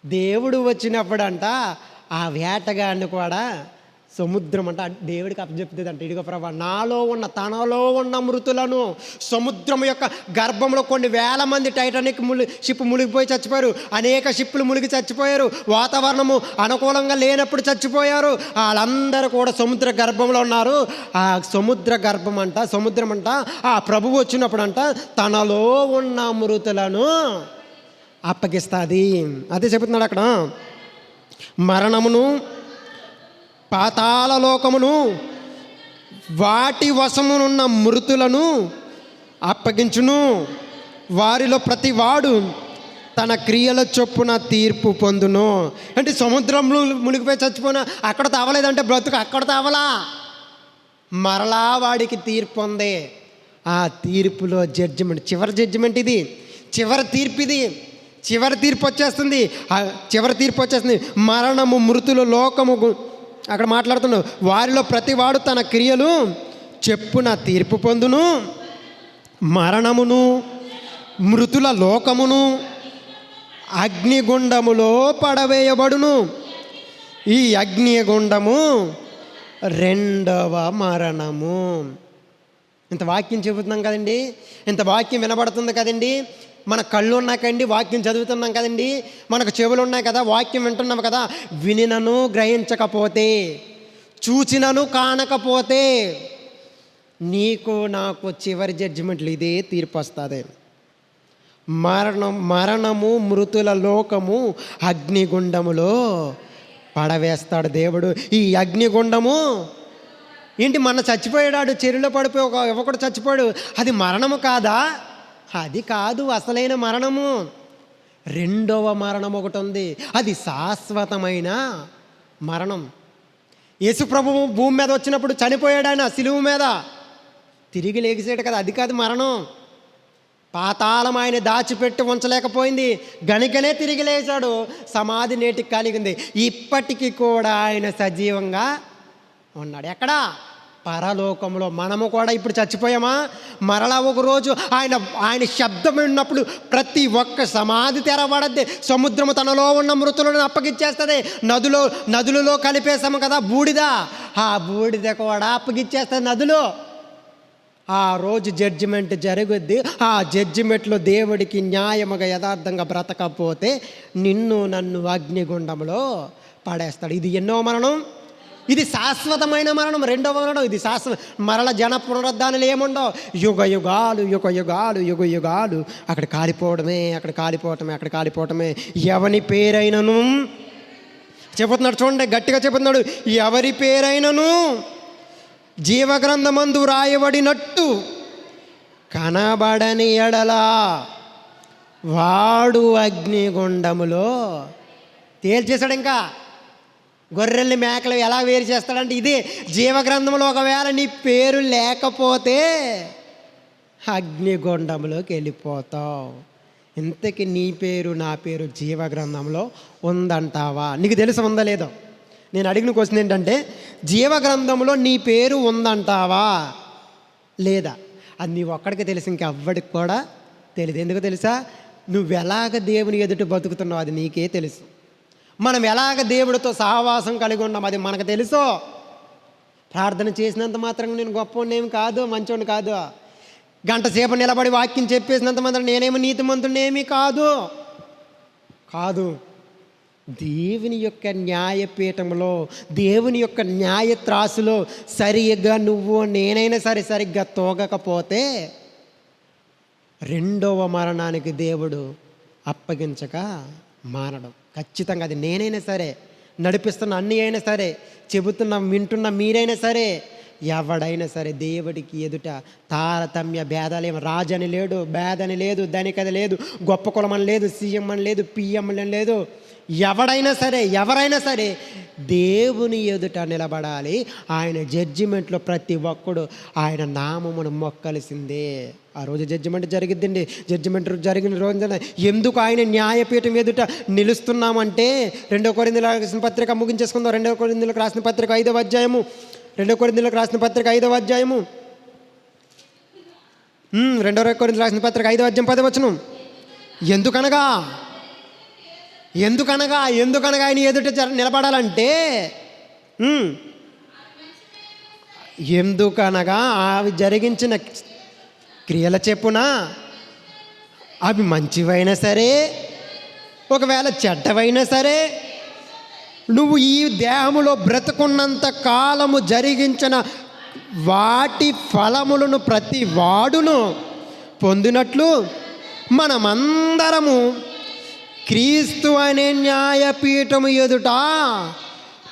దేవుడు వచ్చినప్పుడంట ఆ వేటగాడిని కూడా సముద్రం అంట దేవుడికి అప్పచెప్తుంది అంట, ఇదిగో ప్రభా, నాలో ఉన్న తనలో ఉన్న మృతులను, సముద్రం యొక్క గర్భంలో కొన్ని వేల మంది టైటానిక్ షిప్ మునిగిపోయి చచ్చిపోయారు. అనేక షిప్పులు మునిగి చచ్చిపోయారు. వాతావరణము అనుకూలంగా లేనప్పుడు చచ్చిపోయారు. వాళ్ళందరూ కూడా సముద్ర గర్భంలో ఉన్నారు. ఆ సముద్రం అంట ఆ ప్రభువు వచ్చినప్పుడు అంట తనలో ఉన్న మృతులను అప్పగిస్తుంది. అదే చెబుతున్నాడు అక్కడ. మరణమును పాతాళ లోకమును వాటి వశమునున్న మృతులను అప్పగించును. వారిలో ప్రతి వాడు తన క్రియల చొప్పున తీర్పు పొందును. అంటే సముద్రంలో మునిగిపోయి చచ్చిపోయినా అక్కడ తావలేదంటే బ్రతుకు అక్కడ తావలా, మరలా వాడికి తీర్పు ఉంది. ఆ తీర్పులో జడ్జిమెంట్, చివరి జడ్జిమెంట్ ఇది, చివరి తీర్పు ఇది. చివరి తీర్పు వచ్చేస్తుంది. మరణము, మృతులు, లోకము అక్కడ మాట్లాడుతున్నాడు. వారిలో ప్రతివాడు తన క్రియలు చెప్పున తీర్పు పొందును. మరణమును, మృతుల లోకమును అగ్నిగుండములో పడవేయబడును. ఈ అగ్నిగుండము రెండవ మరణము. ఇంత వాక్యం చెబుతున్నాం కదండి, ఇంత వాక్యం వినబడుతుంది కదండి. మన కళ్ళు ఉన్నాకండి, వాక్యం చదువుతున్నాం కదండి. మనకు చెవులు ఉన్నాయి కదా, వాక్యం వింటున్నాం కదా. వినినను గ్రహించకపోతే, చూచినను కానకపోతే నీకు నాకు చివరి జడ్జిమెంట్లు ఇదే తీర్పు వస్తుంది. మరణము, మృతుల లోకము అగ్నిగుండములో పడవేస్తాడు దేవుడు. ఈ అగ్నిగుండము ఏంటి? మన చచ్చిపోయాడు, చెరువులో పడిపోయి ఒక యువకుడు చచ్చిపోయాడు. అది మరణము కాదా? అది కాదు అసలైన మరణము. రెండవ మరణం ఒకటి ఉంది, అది శాశ్వతమైన మరణం. యేసు ప్రభువు భూమి మీద వచ్చినప్పుడు చనిపోయాడు. ఆయన సిలువ మీద తిరిగి లేచాడు కదా, అది కాదు మరణం. పాతాళం ఆయన దాచిపెట్టి ఉంచలేకపోయింది, గనికనే తిరిగి లేచాడు. సమాధి నేటికి కలిగింది. ఇప్పటికీ కూడా ఆయన సజీవంగా ఉన్నాడు. ఎక్కడా? పరలోకంలో. మనము కూడా ఇప్పుడు చచ్చిపోయామా? మరలా ఒకరోజు ఆయన శబ్దం విన్నప్పుడు ప్రతి ఒక్క సమాధి తెరబడద్ది. సముద్రము తనలో ఉన్న మృతులను అప్పగిచ్చేస్తుంది. నదులలో కలిపేసాము కదా బూడిద, ఆ బూడిద కూడా అప్పగిచ్చేస్తుంది నదులు. ఆ రోజు జడ్జిమెంట్ జరుగుద్ది. ఆ జడ్జిమెంట్లో దేవుడికి న్యాయముగా యథార్థంగా బ్రతకపోతే నిన్ను నన్ను అగ్నిగుండంలో పడేస్తాడు. ఇది ఎన్నో మరణం? ఇది శాశ్వతమైన మరణం, రెండవ మరణం. ఇది మరల జన పునరుద్ధానాలు ఏముండవు. యుగ యుగాలు అక్కడ కాలిపోవటమే. ఎవని పేరైనను చెబుతున్నాడు, చూడండి గట్టిగా చెబుతున్నాడు, ఎవరి పేరైనను జీవగ్రంథమందు రాయబడినట్టు కనబడని ఎడలా వాడు అగ్నిగుండములో తేల్చేశాడు. ఇంకా గొర్రెల్ని మేకలు ఎలా వేరు చేస్తాడంటే ఇదే. జీవగ్రంథంలో ఒకవేళ నీ పేరు లేకపోతే అగ్నిగుండంలోకి వెళ్ళిపోతావు. ఇంతకీ నీ పేరు నా పేరు జీవగ్రంథంలో ఉందంటావా? నీకు తెలిసి ఉందా లేదో? నేను అడిగిన క్వశ్చన్ ఏంటంటే, జీవగ్రంథంలో నీ పేరు ఉందంటావా లేదా? అది నీ ఒక్కడికి తెలిసి ఇంకెవ్వడికి కూడా తెలియదు. ఎందుకు తెలుసా? నువ్వు ఎలాగ దేవుని ఎదుట బతుకుతున్నావు అది నీకే తెలుసు. మనం ఎలాగ దేవుడితో సహవాసం కలిగి ఉన్నాం అది మనకు తెలుసు. ప్రార్థన చేసినంత మాత్రం నేను గొప్పవాడిని కాదు, మంచోడిని కాదు. గంట సేపు నిలబడి వాక్యం చెప్పేసినంత మాత్రం నేనేమో నీతిమంతుడినేమీ కాదు. దేవుని యొక్క న్యాయపీఠంలో, దేవుని యొక్క న్యాయ త్రాసులో సరిగ్గా నువ్వు నేనైనా సరిగ్గా తోగకపోతే రెండవ మరణానికి దేవుడు అప్పగించక మానడం ఖచ్చితంగా. అది నేనైనా సరే, నడిపిస్తున్న అన్నీ అయినా సరే, చెబుతున్న వింటున్న మీరైనా సరే, ఎవడైనా సరే దేవుడికి ఎదుట తారతమ్య భేదాలేమో. రాజని లేడు, భేదని లేదు, ధనికది లేదు, గొప్ప కులం అని లేదు, సీఎం అని లేదు, పిఎం అని లేదు. ఎవరైనా సరే దేవుని ఎదుట నిలబడాలి. ఆయన జడ్జిమెంట్లో ప్రతి ఒక్కడు ఆయన నామమును మొక్కలసిందే. ఆ రోజు జడ్జిమెంట్ జరిగిద్దండి. జడ్జిమెంట్ జరిగిన రోజున ఎందుకు ఆయన న్యాయపీఠం ఎదుట నిలుస్తున్నామంటే 2 కొరింథీయులకు రాసిన పత్రిక ముగించేసుకుందాం. 2 కొరింథీయులకు రాసిన పత్రిక 5వ అధ్యాయము. 2 కొరింథీయులకు రాసిన పత్రిక 5వ అధ్యాయము. 2 కొరింథీయులకు రాసిన పత్రిక 5వ అధ్యాయం 10వ వచనం. ఎందుకనగా ఆయన ఎదుట నిలబడాలంటే ఎందుకనగా అవి జరిగించిన క్రియల చెప్పున అవి మంచివైనా సరే ఒకవేళ చెడ్డవైనా సరే నువ్వు ఈ దేహములో బ్రతుకున్నంత కాలము జరిగించిన వాటి ఫలములను ప్రతి వాడును పొందినట్లు మనమందరము క్రీస్తు అనే న్యాయపీఠము ఎదుట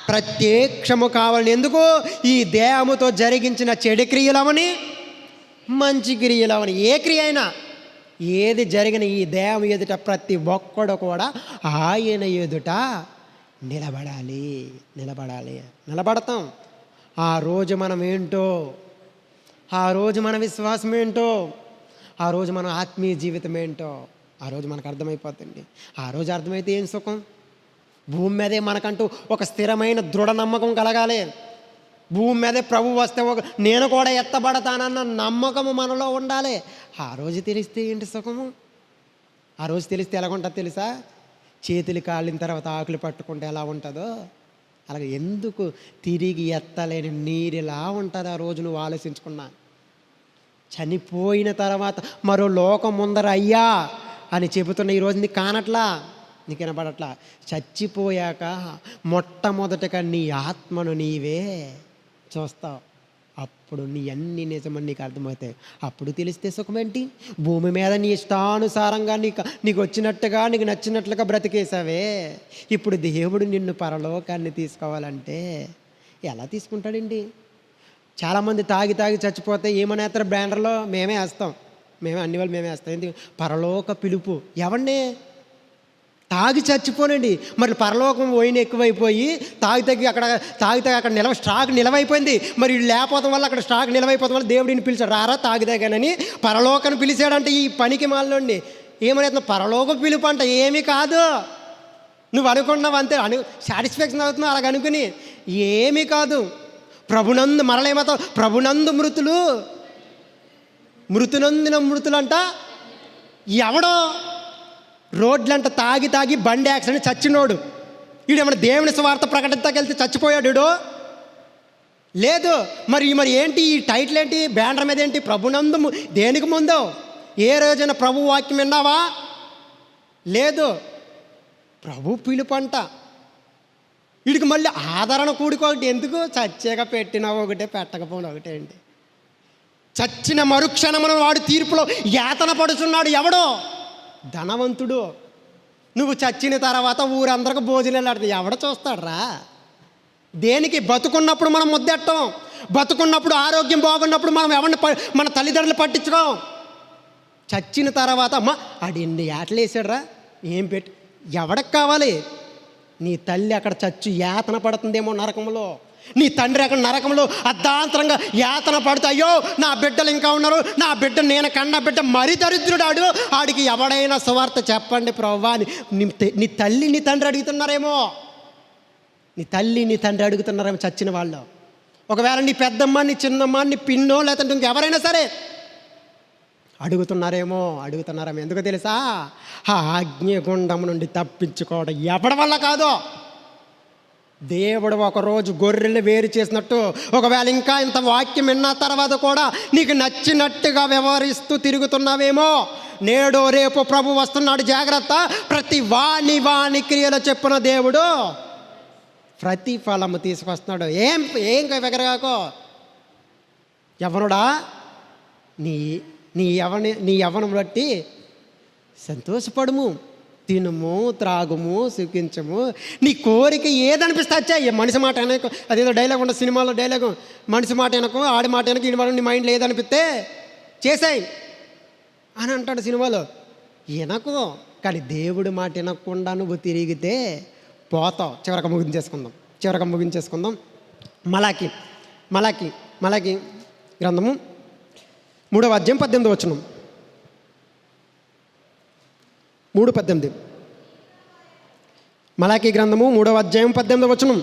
ప్రత్యక్షము కావాలని. ఎందుకు? ఈ దేహముతో జరిగించిన చెడు క్రియలవని మంచి క్రియలవని ఏ క్రియ అయినా ఏది జరిగిన ఈ దేహం ఎదుట ప్రతి ఒక్కడు కూడా ఆయన ఎదుట నిలబడతాం. ఆ రోజు మనం ఏంటో, ఆ రోజు మన విశ్వాసం ఏంటో, ఆ రోజు మన ఆత్మీయ జీవితం ఏంటో ఆ రోజు మనకు అర్థమైపోతుంది. ఆ రోజు అర్థమైతే ఏం సుఖం? భూమి మీదే మనకంటూ ఒక స్థిరమైన దృఢ నమ్మకం కలగాలి. భూమి మీదే ప్రభు వస్తే నేను కూడా ఎత్తబడతానన్న నమ్మకము మనలో ఉండాలి. ఆ రోజు తెలిస్తే ఏంటి సుఖము? ఆ రోజు తెలిస్తే ఎలాగుంటుందో తెలుసా? చేతులు కాలిన తర్వాత ఆకులు పట్టుకుంటే ఎలా ఉంటుందో అలాగే ఎందుకు తిరిగి ఎత్తలేని నీరులా ఉంటుంది ఆ రోజు. నువ్వు ఆలోచించుకున్నా చనిపోయిన తర్వాత మరో లోకం ముందర అయ్యా అని చెబుతున్న ఈరోజు నీకు కానట్లా, నీకు వినపడట్లా. చచ్చిపోయాక మొట్టమొదటగా నీ ఆత్మను నీవే చూస్తావు. అప్పుడు నీ అన్ని నిజమని నీకు అర్థమవుతాయి. అప్పుడు తెలిస్తే సుఖమేంటి? భూమి మీద నీ ఇష్టానుసారంగా నీకు వచ్చినట్టుగా నీకు నచ్చినట్లుగా బ్రతికేసావే. ఇప్పుడు దేవుడు నిన్ను పరలోకాన్ని తీసుకోవాలంటే ఎలా తీసుకుంటాడండి? చాలామంది తాగి చచ్చిపోతే ఏమనేస్తారు? బ్యానర్లో మేమే వేస్తాం, అన్ని వాళ్ళు మేమే వేస్తాం. ఎందుకు? పరలోక పిలుపు. ఎవరిని? తాగి చచ్చిపోనండి. మరి పరలోకం పోయిన ఎక్కువైపోయి తాగి అక్కడ స్టాక్ నిలవైపోయింది. మరి లేకపోవడం వల్ల అక్కడ స్టాక్ నిలవైపోవడం వల్ల దేవుడిని పిలిచాడు, రారా తాగిదాగానని పరలోకాన్ని పిలిచాడంటే ఈ పనికి మాలోండి ఏమనేస్తున్నా? పరలోక పిలుపు అంట. ఏమీ కాదు. నువ్వు అనుకున్నావు అంతే, సాటిస్ఫాక్షన్ అవుతున్నావు అలాగ అనుకుని. ఏమీ కాదు. ప్రభునందు మరలేమతో ప్రభునందు మృతునందిన మృతులంట. ఎవడో రోడ్లంట తాగి బండి యాక్సిడెంట్ చచ్చినోడు. వీడేమన్నా దేవుని స్వార్థ ప్రకటించకెళ్తే చచ్చిపోయాడు లేదు. మరి ఏంటి ఈ టైటిల్ ఏంటి? బ్యానర్ మీద ఏంటి? ప్రభునందు. దేనికి ముందో? ఏ రోజైనా ప్రభు వాక్యం విన్నావా? లేదు. ప్రభు పిలుపంట. వీడికి మళ్ళీ ఆదరణ కూడుకోటి ఎందుకు? చచ్చాక పెట్టినా ఒకటే, పెట్టకపోయినా ఒకటే అండి. చచ్చిన మరుక్షణమున వాడు తీర్పులో యాతన పడుతున్నాడు. ఎవడో? ధనవంతుడు. నువ్వు చచ్చిన తర్వాత ఊరందరికి భోజనాలు ఆడుతుంది. ఎవడ చూస్తాడరా? దేనికి? బతుకున్నప్పుడు మనం ముద్దెట్టం, బతుకున్నప్పుడు ఆరోగ్యం బాగున్నప్పుడు మనం ఎవరిని మన తల్లిదండ్రులు పట్టించుకోం. చచ్చిన తర్వాత అమ్మ ఆడిన్ని ఏటలు వేసాడరా ఏం పెట్టి ఎవడికి కావాలి? నీ తల్లి అక్కడ చచ్చి యాతన పడుతుందేమో నరకంలో, నీ తండ్రి అక్కడ నరకంలో అర్ధాంతరంగా యాతన పడుతూ అయ్యో నా బిడ్డలు ఇంకా ఉన్నారు, నా బిడ్డ నేను కన్న బిడ్డ మరీ దరిద్రుడాడు, ఆడికి ఎవడైనా సువార్త చెప్పండి ప్రభువా అని నీ తల్లి నీ తండ్రి అడుగుతున్నారేమో. నీ తల్లి నీ తండ్రి అడుగుతున్నారేమో చచ్చిన వాళ్ళు. ఒకవేళ నీ పెద్దమ్మ నీ చిన్నమ్మ నీ పిన్నో లేదంటే ఇంకెవరైనా సరే అడుగుతున్నారేమో. ఎందుకో తెలుసా? ఆ అగ్నిగుండం నుండి తప్పించుకోవడం ఎవడి వల్ల కాదో. దేవుడు ఒకరోజు గొర్రెలు వేరు చేసినట్టు ఒకవేళ ఇంకా ఇంత వాక్యం విన్న తర్వాత కూడా నీకు నచ్చినట్టుగా వ్యవహరిస్తూ తిరుగుతున్నావేమో. నేడో రేపు ప్రభు వస్తున్నాడు, జాగ్రత్త. ప్రతి వాని క్రియలు చెప్పిన దేవుడు ప్రతిఫలము తీసుకొస్తున్నాడు. ఏం ఎగరగాకో యవ్వనుడా, నీ యవ్వనం బట్టి సంతోషపడుము, తినుము, త్రాగుము, సుఖించము. నీ కోరిక ఏదనిపిస్తే వచ్చాయి. మనిషి మాట వెనక అదేదో డైలాగ్ ఉండదు సినిమాలో, డైలాగు మనిషి మాట వెనక ఆడి మాట వెనక ఈయన నీ మైండ్లో ఏదనిపిస్తే చేసాయి అని అంటాడు సినిమాలో. కానీ దేవుడి మాట వినకుండా నువ్వు తిరిగితే పోతావు. చివరగా ముగించేసుకుందాం. మలాకి గ్రంథము 3వ అధ్యాయం 18వ వచనం. 3:18. మలాకి గ్రంథము 3వ అధ్యాయం 18వ వచనం.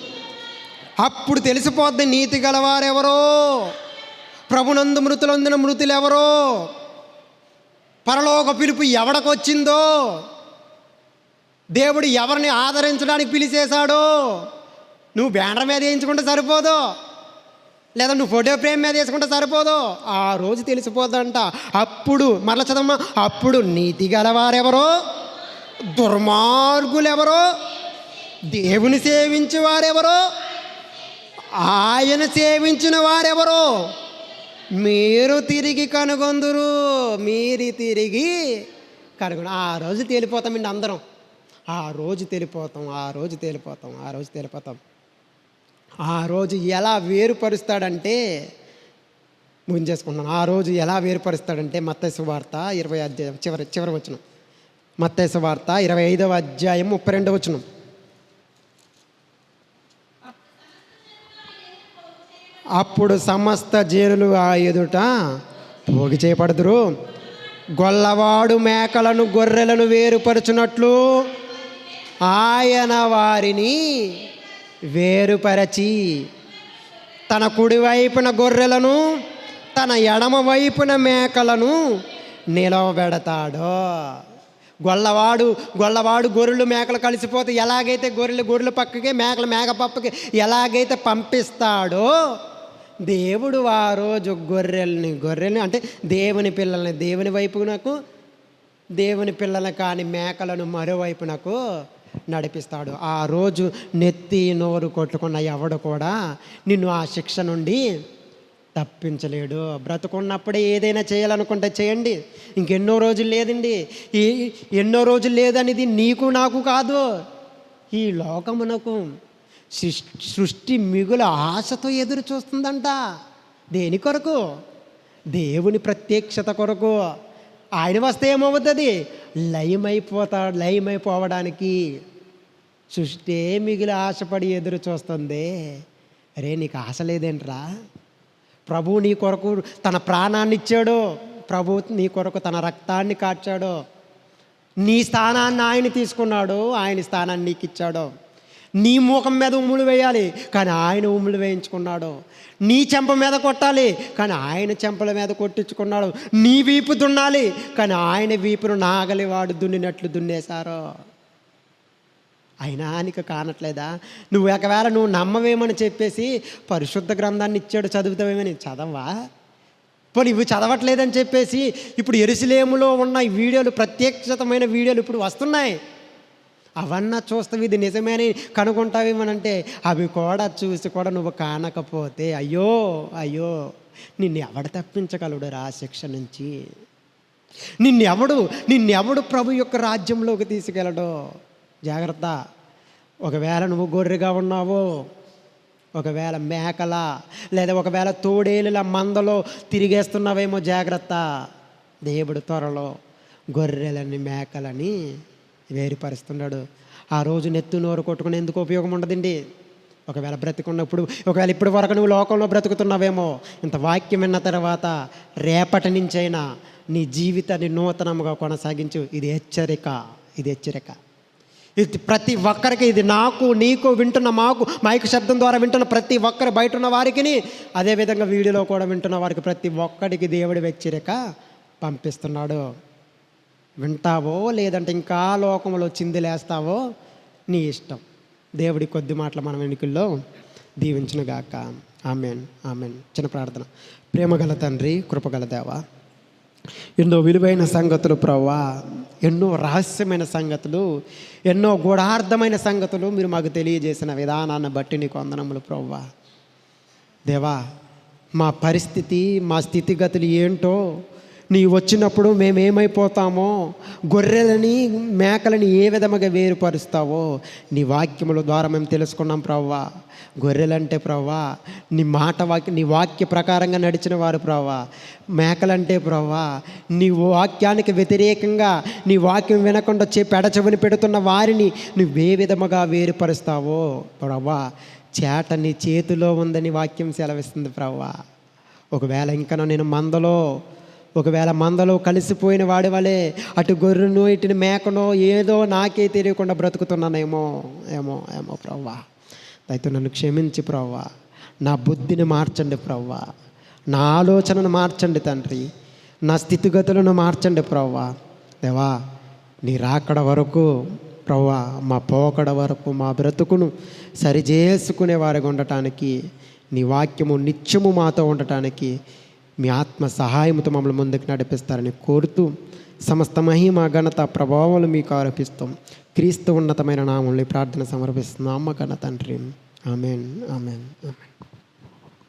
అప్పుడు తెలిసిపోద్ది నీతి గలవారెవరో, ప్రభునందు మృతులందున మృతులెవరో, పరలోక పిలుపు ఎవడకొచ్చిందో, దేవుడు ఎవరిని ఆదరించడానికి పిలిచేశాడో. నువ్వు బ్యానర్ మీద వేయించుకుంటే సరిపోదు, లేదా నువ్వు ఫోటో ఫ్రేమ్ మీద వేసుకుంటే సరిపోదు. ఆ రోజు తెలిసిపోద్దంట. అప్పుడు మరల చదమ్మా. అప్పుడు నీతి గలవారెవరో, దుర్మార్గులెవరో, దేవుని సేవించే వారెవరో, ఆయన సేవించిన వారెవరో మీరు తిరిగి కనుగొందురు. ఆ రోజు తేలిపోతామండి అందరం. ఆ రోజు తేలిపోతాం. ఆ రోజు ఎలా వేరుపరుస్తాడంటే ముగించేసుకుంటున్నాను. ఆ రోజు ఎలా వేరుపరుస్తాడంటే మత్తయి సువార్త 20వ అధ్యాయం చివరి వచనం. మత్తయి సువార్త 25వ అధ్యాయం 32వ వచనం. అప్పుడు సమస్త జనులు ఆ ఎదుట పోగు చేయబడుదురు. గొల్లవాడు మేకలను గొర్రెలను వేరుపరచునట్లు ఆయన వారిని వేరుపరచి తన కుడివైపున గొర్రెలను తన ఎడమ వైపున మేకలను నిలవబెడతాడు. గొల్లవాడు గొర్రెలు మేకలు కలిసిపోతే ఎలాగైతే గొర్రెలు పక్కకి మేక పక్కకి ఎలాగైతే పంపిస్తాడో, దేవుడు ఆ రోజు గొర్రెల్ని అంటే దేవుని పిల్లల్ని దేవుని వైపునకు, దేవుని పిల్లలు కాని మేకలను మరోవైపునకు నడిపిస్తాడు. ఆ రోజు నెత్తి నోరు కొట్టుకున్న ఎవడు కూడా నిన్ను ఆ శిక్ష నుండి తప్పించలేడు. బ్రతుకున్నప్పుడే ఏదైనా చేయాలనుకుంటే చేయండి. ఇంకెన్నో రోజులు లేదండి. ఎన్నో రోజులు లేదనేది నీకు నాకు కాదు, ఈ లోకమునకు. సృష్టి మిగుల ఆశతో ఎదురు చూస్తుందంట. దేని కొరకు? దేవుని ప్రత్యక్షత కొరకు. ఆయన వస్తే ఏమవుతుంది? లయమైపోవడానికి సృష్టి మిగిలి ఆశపడి ఎదురు చూస్తుంది. అరే నీకు ఆశ లేదేంట్రా? ప్రభువు నీ కొరకు తన ప్రాణాన్ని ఇచ్చాడు. ప్రభువు నీ కొరకు తన రక్తాన్ని కార్చాడు. నీ స్థానాన్ని ఆయన తీసుకున్నాడు, ఆయన స్థానాన్ని నీకు ఇచ్చాడు. నీ ముఖం మీద ఉమ్ములు వేయాలి, కానీ ఆయన ఉమ్ములు వేయించుకున్నాడు. నీ చెంప మీద కొట్టాలి, కానీ ఆయన చెంపల మీద కొట్టించుకున్నాడు. నీ వీపు దున్నాలి, కానీ ఆయన వీపును నాగలి వాడు దున్నినట్లు దున్నేశారు. అయినా నీకు కానట్లేదా? ఒకవేళ నువ్వు నమ్మవేమని చెప్పేసి పరిశుద్ధ గ్రంథాన్ని ఇచ్చాడు చదువుతావేమని చదవా? పోనీ ఇవి చదవట్లేదని చెప్పేసి ఇప్పుడు యెరూషలేములో ఉన్న ఈ వీడియోలు, ప్రత్యక్షతమైన వీడియోలు ఇప్పుడు వస్తున్నాయి. అవన్నా చూస్తావు, ఇది నిజమేని కనుగొంటావేమనంటే అవి కూడా చూసి కూడా నువ్వు కానకపోతే అయ్యో నిన్ను ఎవడు తప్పించగలడు రా శిక్ష నుంచి? నిన్నెవడు ప్రభు యొక్క రాజ్యంలోకి తీసుకెళ్ళడు? జాగ్రత్త. ఒకవేళ నువ్వు గొర్రెగా ఉన్నావో, ఒకవేళ మేకల లేదా ఒకవేళ తోడేలుల మందలో తిరిగేస్తున్నావేమో జాగ్రత్త. దేవుడు త్వరలో గొర్రెలని మేకలని వేరుపరుస్తున్నాడు. ఆ రోజు నెత్తు నోరు కొట్టుకుని ఎందుకు ఉపయోగం ఉండదండి. ఒకవేళ బ్రతికున్నప్పుడు, ఒకవేళ ఇప్పటి వరకు నువ్వు లోకంలో బ్రతుకుతున్నావేమో, ఇంత వాక్యం విన్న తర్వాత రేపటి నుంచైనా నీ జీవితాన్ని నూతనంగా కొనసాగించు. ఇది హెచ్చరిక. ఇది ప్రతి ఒక్కరికి, ఇది నాకు నీకు వింటున్న మైక్ శబ్దం ద్వారా వింటున్న ప్రతి ఒక్కరు, బయట ఉన్న వారికి, అదేవిధంగా వీడియోలో కూడా వింటున్న వారికి ప్రతి ఒక్కడికి దేవుడి హెచ్చరిక పంపిస్తున్నాడు. వింటావో లేదంటే ఇంకా లోకంలో చిందులేస్తావో నీ ఇష్టం. దేవుడి కొద్ది మాటలు మన వెనుకల్లో దీవించునుగాక. ఆమెన్. చిన్న ప్రార్థన. ప్రేమగల తండ్రి, కృపగల దేవ, ఎన్నో విలువైన సంగతులు ప్రభువా, ఎన్నో రహస్యమైన సంగతులు, ఎన్నో గూఢార్థమైన సంగతులు మీరు మాకు తెలియజేసిన విధానాన్ని బట్టి నీకు వందనములు ప్రభువా. దేవా, మా పరిస్థితి, మా స్థితిగతులు ఏంటో నీ వచ్చినప్పుడు మేమేమైపోతామో, గొర్రెలని మేకలని ఏ విధముగా వేరుపరుస్తావో నీ వాక్యముల ద్వారా మేము తెలుసుకున్నాం ప్రభువా. గొర్రెలంటే ప్రభువా నీ వాక్య ప్రకారంగా నడిచిన వారు ప్రభువా. మేకలంటే ప్రభువా నీ వాక్యానికి వ్యతిరేకంగా నీ వాక్యం వినకుండా పెడచెవిని పెడుతున్న వారిని నువ్వే విధముగా వేరుపరుస్తావో ప్రభువా. చేట నీ చేతిలో ఉందని వాక్యం సెలవిస్తుంది ప్రభువా. ఒకవేళ ఇంకా నేను మందలో కలిసిపోయిన వాడి వలే అటు గొర్రెను ఇటు మేకనో ఏదో నాకే తెలియకుండా బ్రతుకుతున్నానేమో ప్రభువా. అయితే నన్ను క్షమించి ప్రభువా, నా బుద్ధిని మార్చండి ప్రభువా, నా ఆలోచనను మార్చండి తండ్రి, నా స్థితిగతులను మార్చండి ప్రభువా. దేవా నీ రాకడ వరకు ప్రభువా, మా పోకడ వరకు మా బ్రతుకును సరిచేసుకునే వారిగా ఉండటానికి, నీ వాక్యము నిత్యము మాతో ఉండటానికి మీ ఆత్మ సహాయంతో మమ్మల్ని ముందుకు నడిపిస్తారని కోరుతూ సమస్త మహిమ ఘనత ప్రభావాలు మీకు ఆరోపిస్తాం. క్రీస్తు ఉన్నతమైన నామంలో ప్రార్థన సమర్పిస్తున్నాం మా కన్న తండ్రి. Amen, amen, amen.